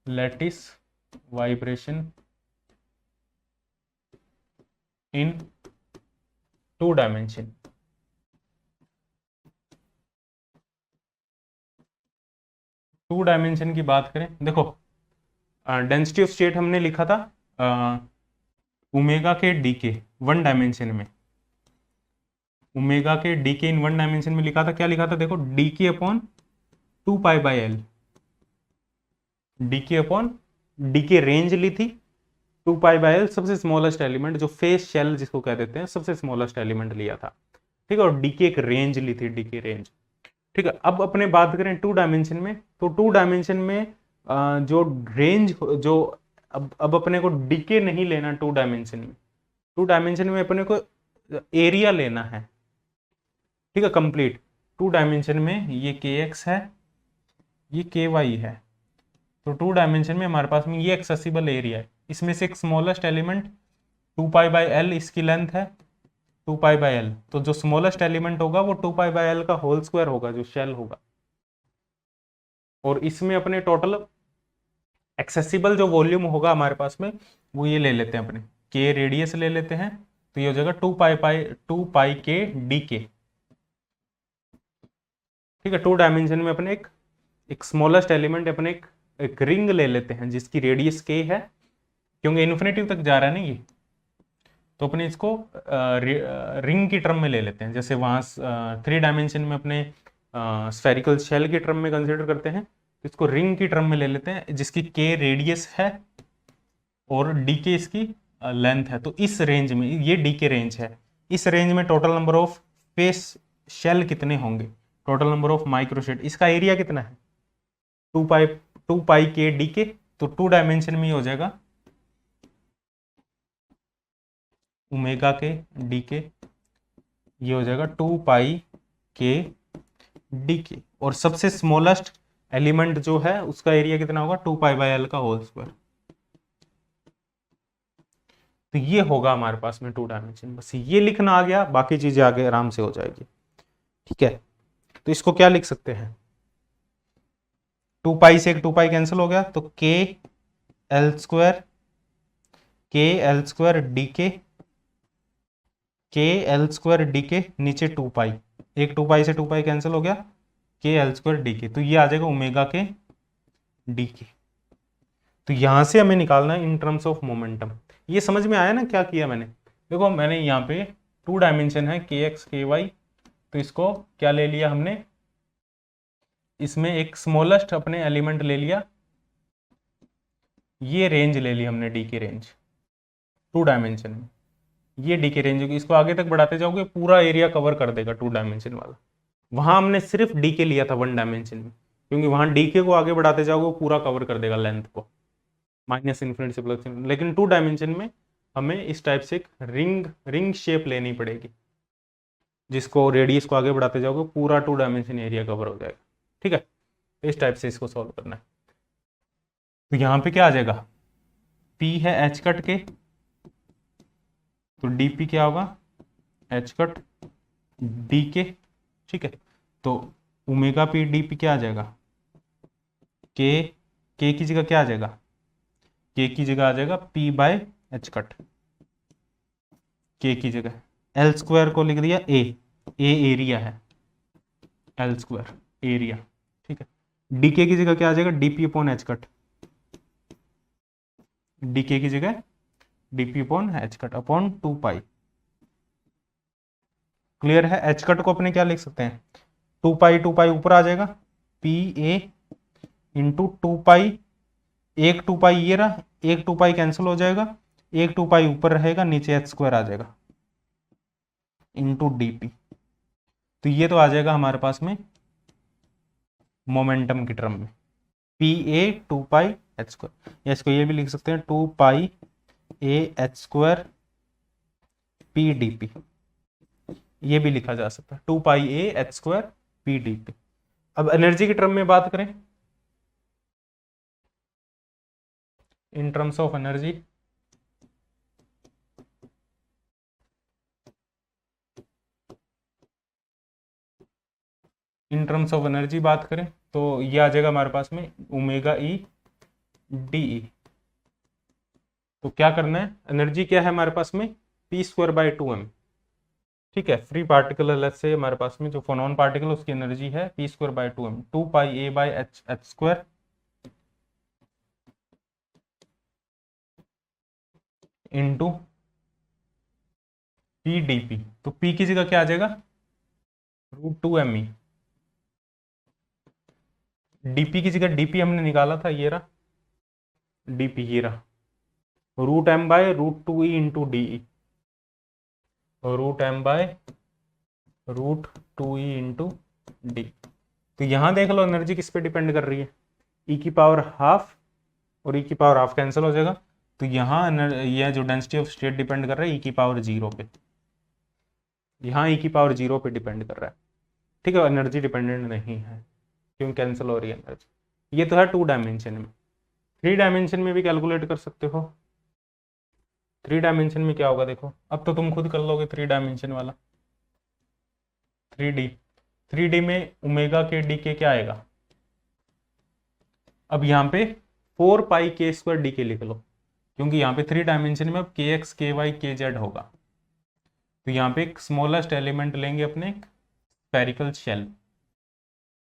lattice vibration in 2 dimension. Two dimension की बात करें, देखो डेंसिटी ऑफ स्टेट हमने लिखा था ओमेगा के डी के 1 डायमेंशन में, ओमेगा के डी के इन 1 डायमेंशन में लिखा था, क्या लिखा था, देखो डी के upon 2 pi by L, D के अपॉन डी के रेंज ली थी 2 पाई बाई एल, सबसे स्मॉलेस्ट एलिमेंट, जो फेस शेल जिसको कह देते हैं, सबसे स्मॉलेस्ट एलिमेंट लिया था, ठीक है, और डी के एक रेंज ली थी, डी के रेंज, ठीक है। अब अपने बात करें 2 डायमेंशन में, तो 2 डायमेंशन में जो रेंज, जो अब अपने को डीके नहीं लेना 2 डायमेंशन में, 2 डायमेंशन में अपने को एरिया लेना है, ठीक है, कंप्लीट। 2 डायमेंशन में ये kx है, ये ky है, तो 2 डायमेंशन में हमारे पास में ये एक्सेसिबल एरिया है, इसमें से एक smallest element 2 pi by L इसकी लेंथ है, 2 पाई बाई एल, तो जो स्मॉलेस्ट एलिमेंट होगा वो 2 पाई बाई एल का होल स्क्वायर होगा, जो शेल होगा, और इसमें अपने टोटल एक्सेसिबल जो वॉल्यूम होगा हमारे पास में, वो ये ले लेते हैं अपने, के रेडियस ले लेते हैं, तो ये हो जाएगा 2 पाई के डी के, ठीक है। 2 डायमेंशन में अपने एक एक स्मॉलेस्ट एलिमेंट अपने एक रिंग ले लेते हैं जिसकी रेडियस के है, क्योंकि इन्फिनिटी तक जा रहा है ना ये, तो अपने इसको रिंग की टर्म में ले लेते हैं। जैसे वहाँ 3 डायमेंशन में अपने स्फेरिकल शेल की टर्म में कंसिडर करते हैं, तो इसको रिंग की टर्म में ले लेते हैं जिसकी के रेडियस है और डी के इसकी लेंथ है। तो इस रेंज में, ये डी के रेंज है, इस रेंज में total number of phase shell कितने होंगे, टोटल नंबर ऑफ माइक्रोशेड, इसका एरिया कितना है 2 पाई के डी के। तो 2 डायमेंशन में ही हो जाएगा ओमेगा के डी के, ये हो जाएगा 2 पाई के डी के। और सबसे स्मॉलेस्ट एलिमेंट जो है उसका एरिया कितना होगा 2 पाई बाय एल का होल स्क्वायर। तो ये होगा हमारे पास में 2 डायमेंशन। बस ये लिखना आ गया, बाकी चीजें आगे आराम से हो जाएगी। ठीक है, तो इसको क्या लिख सकते हैं, 2 पाई से एक 2 पाई कैंसिल हो गया, तो के एल स्क्वायर डी के नीचे 2 पाई, एक 2 पाई से 2 पाई कैंसिल हो गया, के एल स्क्वायर डी के। तो ये आ जाएगा ओमेगा के डी के। तो यहां से हमें निकालना है इन टर्म्स ऑफ मोमेंटम। ये समझ में आया ना क्या किया मैंने? देखो मैंने यहाँ पे 2 डायमेंशन है के एक्स के वाई, तो इसको क्या ले लिया हमने, इसमें एक स्मॉलेस्ट अपने एलिमेंट ले लिया, ये रेंज ले ली हमने डी की रेंज 2 डायमेंशन में, ये डी की रेंज होगी। इसको आगे तक बढ़ाते जाओगे पूरा एरिया कवर कर देगा 2 डायमेंशन वाला। वहां हमने सिर्फ डी के लिया था 1 डायमेंशन में, क्योंकि वहां डी के को आगे बढ़ाते जाओगे वो पूरा कवर कर देगा लेंथ को, माइनस इन्फिनिटी से प्लस। लेकिन 2 डायमेंशन में हमें इस टाइप से एक रिंग शेप लेनी पड़ेगी, जिसको रेडियस को आगे बढ़ाते जाओगे पूरा 2 डायमेंशन एरिया कवर हो जाएगा। ठीक है, तो इस टाइप से इसको सॉल्व करना है। तो यहां पे क्या आ जाएगा, P है एच कट के, तो dp क्या होगा एच कट डी के। ठीक है, तो ओमेगा पी डी पी क्या आ जाएगा, के की जगह क्या आ जाएगा, के की जगह आ जाएगा p बाय एच कट, के की जगह एल स्क्वायर को लिख दिया ए एरिया है, एल स्क्वायर एरिया। ठीक है, डीके की जगह क्या आ जाएगा, dp upon h cut, d k की जगह dp upon h cut upon 2 pi. Clear है? एच कट को अपने क्या लिख सकते हैं, 2 पाई ऊपर आ जाएगा, पी ए इंटू 2 पाई, एक 2 पाई ये रहा, एक 2 पाई कैंसिल हो जाएगा, एक 2 पाई ऊपर रहेगा, नीचे एच स्क्वायर आ जाएगा इंटू डीपी। तो ये तो आ जाएगा हमारे पास में मोमेंटम की टर्म में, p a 2 pi h square, या इसको ये भी लिख सकते हैं 2 pi a h square p d p, ये भी लिखा जा सकता है 2 pi a h square p d p. अब एनर्जी की टर्म में बात करें, in terms of energy, in terms of energy बात करें तो ये आ जाएगा हमारे पास में ओमेगा ई डी ई। तो क्या करना है, एनर्जी क्या है हमारे पास में, पी स्क्वायर बाय 2m। ठीक है, फ्री पार्टिकल अलग से हमारे पास में जो फोनॉन पार्टिकल उसकी एनर्जी है P square by 2m, 2 pi A by H H square into P d P. तो पी की जगह क्या आ जाएगा, √2m। डीपी की जगह डीपी हमने निकाला था, ये रहा डीपी, ये रहा √m by √2e into d, √m by √2e into d. तो यहां देख लो एनर्जी किस पे डिपेंड कर रही है, ई की पावर हाफ और ई की पावर हाफ कैंसिल हो जाएगा। तो यहाँ यह जो डेंसिटी ऑफ स्टेट डिपेंड कर रहा है ई की पावर 0 पे, यहाँ ई की पावर 0 पे डिपेंड कर रहा है। ठीक है, एनर्जी डिपेंडेंट नहीं है, क्यों कैंसिल हो रही है एनर्जी। ये तो है 2 डायमेंशन में, 3 डायमेंशन में भी कैलकुलेट कर सकते हो। 3 डायमेंशन में क्या होगा देखो, अब तो तुम खुद कर लोगे 3 डायमेंशन वाला। 3D में ओमेगा के डी के क्या आएगा, अब यहाँ पे 4 पाई के स्क्वायर डी के लिख लो, क्योंकि यहाँ पे 3 डायमेंशन में अब के एक्स के वाई के जेड होगा। तो यहाँ पे एक स्मॉलेस्ट एलिमेंट लेंगे अपने स्फेरिकल शेल,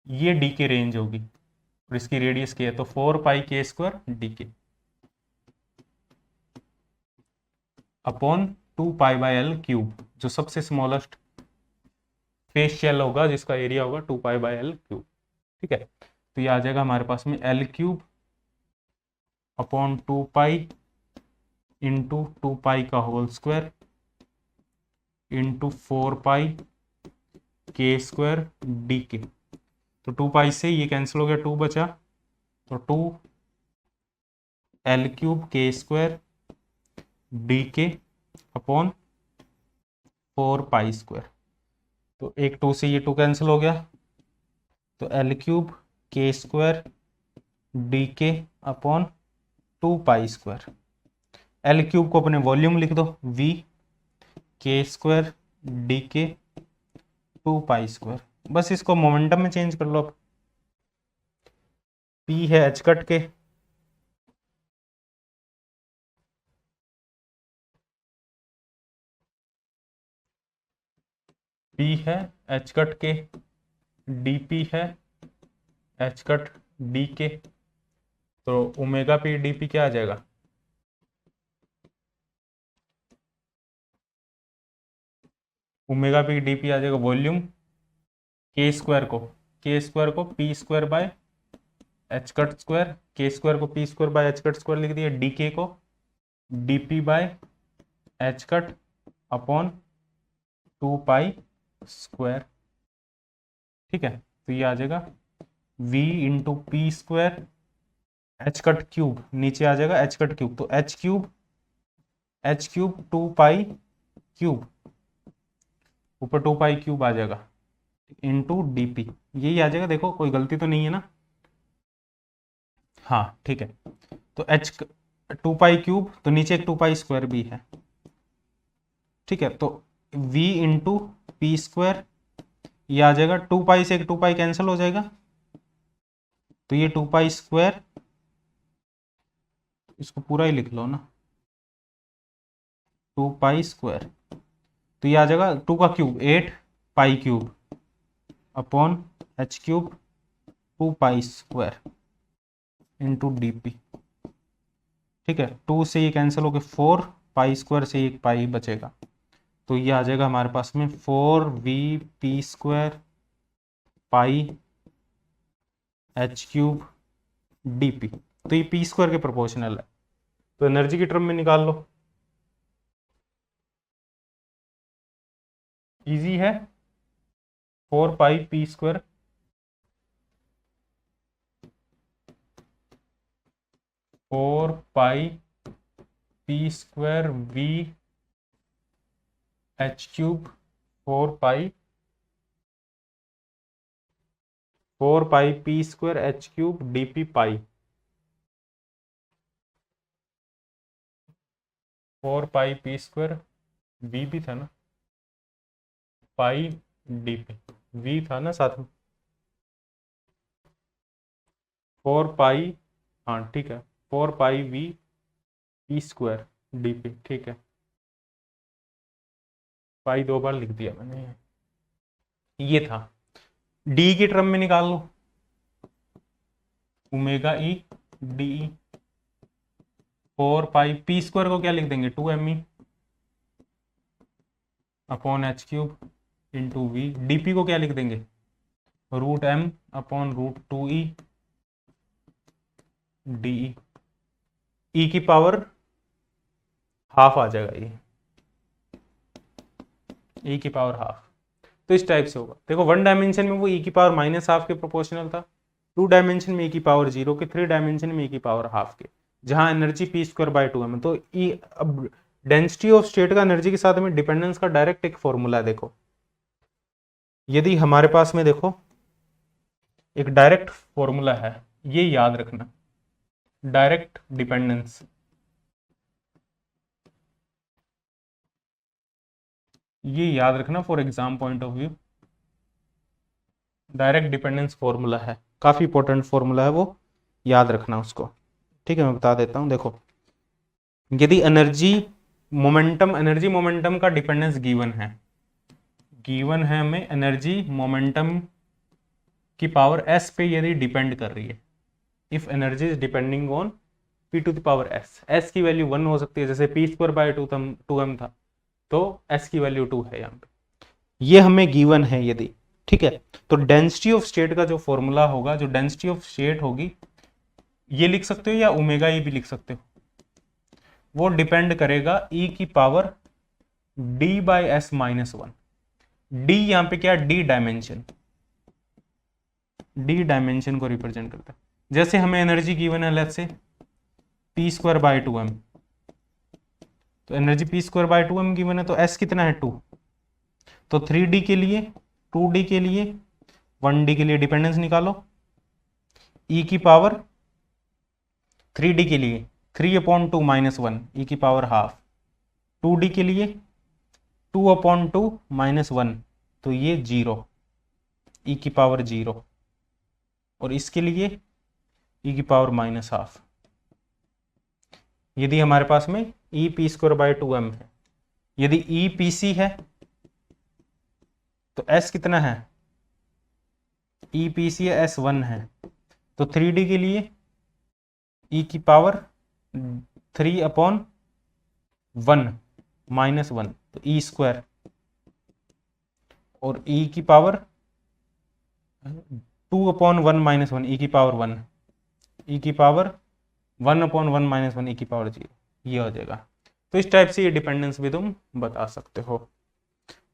ये डी के रेंज होगी, और इसकी रेडियस क्या है, तो 4 पाई के स्क्वायर डी के upon 2 pi by L cube, जो सबसे स्मॉलेस्ट फेस शेल होगा जिसका एरिया होगा 2 पाई बाय एल क्यूब। ठीक है, तो ये आ जाएगा हमारे पास में L cube upon 2 pi into 2 पाई का होल स्क्वायर इंटू 4 पाई के स्क्वायर डी के। तो 2 पाई से ये कैंसिल हो गया, 2 बचा, तो 2 एल क्यूब के स्क्वायर डी के अपॉन 4 पाई स्क्वायर। तो एक 2 से ये 2 कैंसिल हो गया, तो एल क्यूब के स्क्वायर डी के upon 2 pi square. L cube को अपने वॉल्यूम लिख दो, वी के स्क्वायर डी के 2 पाई स्क्वायर। बस इसको मोमेंटम में चेंज कर लो। अब पी है एच कट के, पी है एच कट के, डीपी है एच कट डी के, तो ओमेगा पी डीपी क्या आ जाएगा, ओमेगा पी डीपी आ जाएगा वॉल्यूम के स्क्वायर को P square by H cut square, के स्क्वायर को P square by H cut square लिख दिया, डी के को DP by H cut upon 2 pi square. ठीक है, तो ये आ जाएगा v into P square H cut cube, नीचे आ जाएगा एच कट क्यूब, तो एच क्यूब 2 पाई क्यूब, ऊपर 2 पाई क्यूब आ जाएगा इंटू डीपी, यही आ जाएगा। देखो कोई गलती तो नहीं है ना, हाँ ठीक है। तो एच 2 पाई क्यूब, तो नीचे एक 2 पाई स्क्वायर भी है। ठीक है, तो v इंटू पी स्क्वायर, ये आ जाएगा 2 पाई से एक 2 पाई कैंसिल हो जाएगा, तो ये 2 पाई स्क्वायर, इसको पूरा ही लिख लो ना, 2 पाई स्क्वायर, तो ये आ जाएगा 2 का क्यूब 8 पाई cube upon h cube 2 pi square into DP. ठीक है, 2 से ये कैंसिल हो गया, 4 पाई स्क्वायर से एक पाई बचेगा, तो ये आ जाएगा हमारे पास में 4 V P square pi H cube DP. तो ये पी स्क्वायर के प्रोपोर्शनल है, तो एनर्जी की टर्म में निकाल लो, इजी है। 4 pi p square 4 pi p square v h cube 4 pi p square h cube dp pi, 4 pi p square v भी था ना, पाई डीपी वी था ना साथ में, 4 पाई, हाँ ठीक है, 4 पाई वी पी स्क्वायर डीपी। ठीक है, पाई 2 बार लिख दिया मैंने, ये था। डी की टर्म में निकाल लो, omega e d, 4 pi p square को क्या लिख देंगे 2 me upon h cube into v, dp को क्या लिख देंगे root m upon root 2e d, e की पावर हाफ आ जाएगा, ये ई की पावर हाफ। तो इस टाइप से होगा। देखो 1 डायमेंशन में वो ई की पावर -हाफ के प्रोपोर्शनल था, 2 डायमेंशन में ई की पावर 0 के, 3 डायमेंशन में ई की पावर हाफ के, जहां energy P square by 2m। तो ई अब डेंसिटी ऑफ स्टेट का एनर्जी के साथ में डिपेंडेंस का डायरेक्ट एक फॉर्मूला है। देखो यदि हमारे पास में देखो एक डायरेक्ट फॉर्मूला है, ये याद रखना, डायरेक्ट डिपेंडेंस, ये याद रखना for exam point of view, direct dependence formula है, काफी इंपॉर्टेंट फॉर्मूला है वो, याद रखना उसको। ठीक है, मैं बता देता हूं। देखो यदि एनर्जी मोमेंटम का डिपेंडेंस गिवन है हमें, एनर्जी मोमेंटम की पावर s पे यदि डिपेंड कर रही है, if energy is depending on p to the power s। s की वैल्यू 1 हो सकती है, जैसे p² 2m था, तो s की वैल्यू 2 है यहाँ पे, ये हमें गिवन है यदि, ठीक है। तो डेंसिटी ऑफ स्टेट का जो फॉर्मूला होगा, जो डेंसिटी ऑफ स्टेट होगी, ये लिख सकते हो या ओमेगा ई भी लिख सकते हो, वो डिपेंड करेगा e की पावर d/s-1। d यहां पे क्या, d डायमेंशन को रिप्रेजेंट करता है। जैसे हमें एनर्जी गिवन है, लेट्स से p²/2m, तो एनर्जी p²/2m गिवन है, तो s कितना है 2, तो 3d के लिए, 2d के लिए, 1d के लिए डिपेंडेंस निकालो, e की पावर 3d के लिए 3/2 - 1 e की पावर हाफ, 2d के लिए 2/2 - 1, तो ये 0 e की पावर 0, और इसके लिए e की पावर -हाफ। यदि हमारे पास में e p²/2m है, यदि e pc है तो s कितना है, e pc है, s 1 है, तो 3d के लिए e की पावर 3/1 -1, तो e², और e की पावर 2/1 - 1 e की पावर 1, e की पावर 1/1 - 1 e की पावर 0, ये हो जाएगा। तो इस टाइप से ये डिपेंडेंस भी तुम बता सकते हो।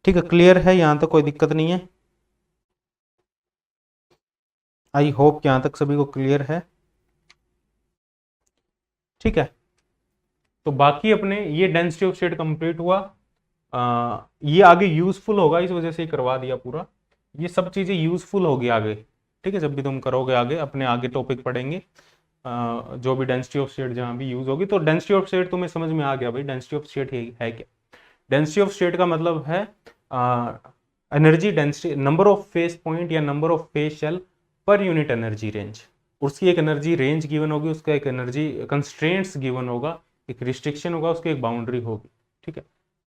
ठीक है, क्लियर है, यहाँ तक कोई दिक्कत नहीं है। आई होप यहाँ तक सभी को क्लियर है। ठीक है, तो बाकी अपने ये डेंसिटी ऑफ स्टेट कंप्लीट हुआ। ये आगे यूजफुल होगा, इस वजह से ही करवा दिया पूरा। ये सब चीजें यूजफुल होगी आगे, ठीक है, जब भी तुम करोगे आगे, अपने आगे टॉपिक पढ़ेंगे, जो भी डेंसिटी ऑफ स्टेट जहां भी यूज होगी। तो डेंसिटी ऑफ स्टेट तुम्हें समझ में आ गया भाई, डेंसिटी ऑफ स्टेट है क्या। डेंसिटी ऑफ स्टेट का मतलब है energy density, number of phase point या नंबर ऑफ फेस शेल पर यूनिट एनर्जी रेंज। उसकी एक एनर्जी रेंज गिवन होगी, उसका एक एनर्जी कंस्ट्रेंट्स गिवन होगा, एक रिस्ट्रिक्शन होगा, उसकी एक बाउंड्री होगी। ठीक है,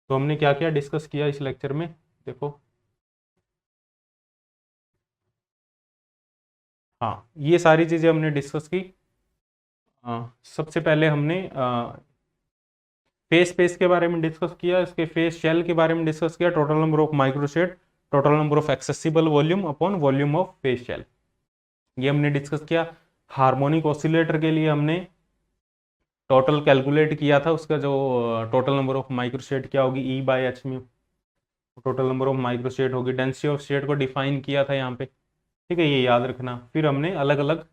तो हमने क्या क्या डिस्कस किया इस लेक्चर में, देखो। हाँ, ये सारी चीजें हमने डिस्कस की। सबसे पहले हमने फेस स्पेस के बारे में डिस्कस किया, इसके फेस शेल के बारे में डिस्कस किया, total number of microstate, total number of accessible volume upon volume of phase shell, ये हमने डिस्कस किया। हार्मोनिक ऑसिलेटर के लिए हमने टोटल कैलकुलेट किया था, उसका जो टोटल नंबर ऑफ माइक्रोस्टेट क्या होगी, E/h mu, total number of microstate होगी। डेंसिटी ऑफ स्टेट को डिफाइन किया था यहाँ पे, ठीक है, ये याद रखना। फिर हमने अलग अलग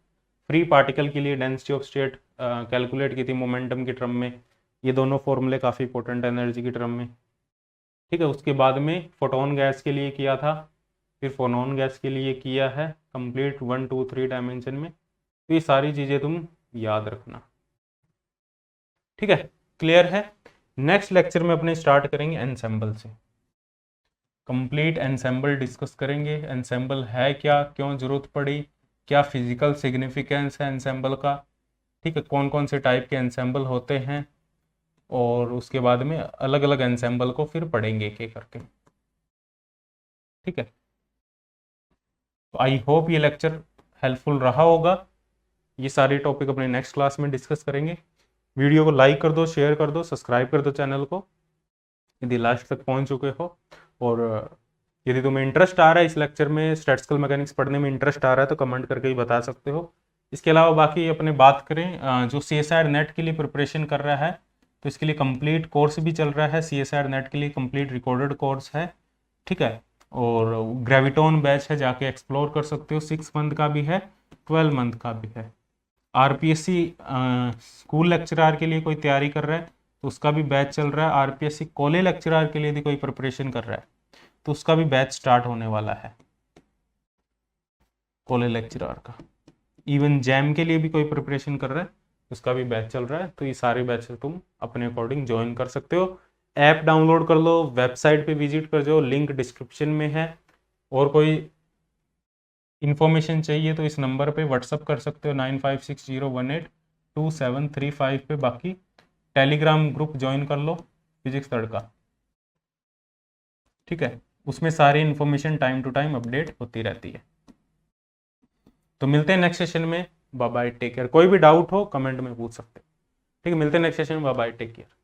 फ्री पार्टिकल के लिए डेंसिटी ऑफ स्टेट कैलकुलेट की थी मोमेंटम की टर्म में, ये दोनों फॉर्मूले काफ़ी इंपॉर्टेंट है एनर्जी की टर्म में। ठीक है, उसके बाद में फोटोन गैस के लिए किया था, फिर फोनॉन गैस के लिए किया है कंप्लीट 1 2 3 डायमेंशन में। तो ये सारी चीज़ें तुम याद रखना, ठीक है, क्लियर है। नेक्स्ट लेक्चर में अपने स्टार्ट करेंगे एनसेंबल से, कंप्लीट एनसेंबल डिस्कस करेंगे। एनसेंबल है क्या, क्यों जरूरत पड़ी, क्या फिजिकल सिग्निफिकेंस है एनसेंबल का, ठीक है, कौन कौन से टाइप के एनसेंबल होते हैं, और उसके बाद में अलग अलग एनसेंबल को फिर पढ़ेंगे एक एक करके। ठीक है, तो आई होप ये लेक्चर हेल्पफुल रहा होगा। ये सारे टॉपिक अपने नेक्स्ट क्लास में डिस्कस करेंगे। वीडियो को लाइक कर दो, शेयर कर दो, सब्सक्राइब कर दो चैनल को यदि लास्ट तक पहुंच चुके हो। और यदि तुम्हें इंटरेस्ट आ रहा है इस लेक्चर में, स्टैटिस्टिकल मैकेनिक्स पढ़ने में इंटरेस्ट आ रहा है, तो कमेंट करके ही बता सकते हो। इसके अलावा बाकी अपने बात करें, जो CSIR नेट के लिए प्रिपरेशन कर रहा है, तो इसके लिए कंप्लीट कोर्स भी चल रहा है। CSIR नेट के लिए कंप्लीट रिकॉर्डेड कोर्स है, ठीक है, और ग्रेविटोन बैच है, जाके एक्सप्लोर कर सकते हो। 6 मंथ का भी है, 12 मंथ का भी है। RPSC स्कूल लेक्चरर के लिए कोई तैयारी कर रहा है तो उसका भी बैच चल रहा है। RPSC कॉलेज लेक्चरर के लिए भी कोई प्रिपरेशन कर रहा है तो उसका भी बैच स्टार्ट होने वाला है, कॉलेज लेक्चरर का। इवन जैम के लिए भी कोई प्रिपरेशन कर रहा है, उसका भी बैच चल रहा है। तो ये सारे बैच तुम अपने अकॉर्डिंग ज्वाइन कर सकते हो। ऐप डाउनलोड कर लो, वेबसाइट पे विजिट कर जाओ, लिंक डिस्क्रिप्शन में है। और कोई इन्फॉर्मेशन चाहिए तो इस नंबर पे व्हाट्सअप कर सकते हो 9560182735 पे। बाकी टेलीग्राम ग्रुप ज्वाइन कर लो फिजिक्स थर्ड का, ठीक है, उसमें सारी information time to time update होती रहती है। तो मिलते हैं नेक्स्ट सेशन में। Bye bye, take care. कोई भी डाउट हो कमेंट में पूछ सकते हैं। ठीक है, मिलते हैं नेक्स्ट सेशन में। Bye bye, take care.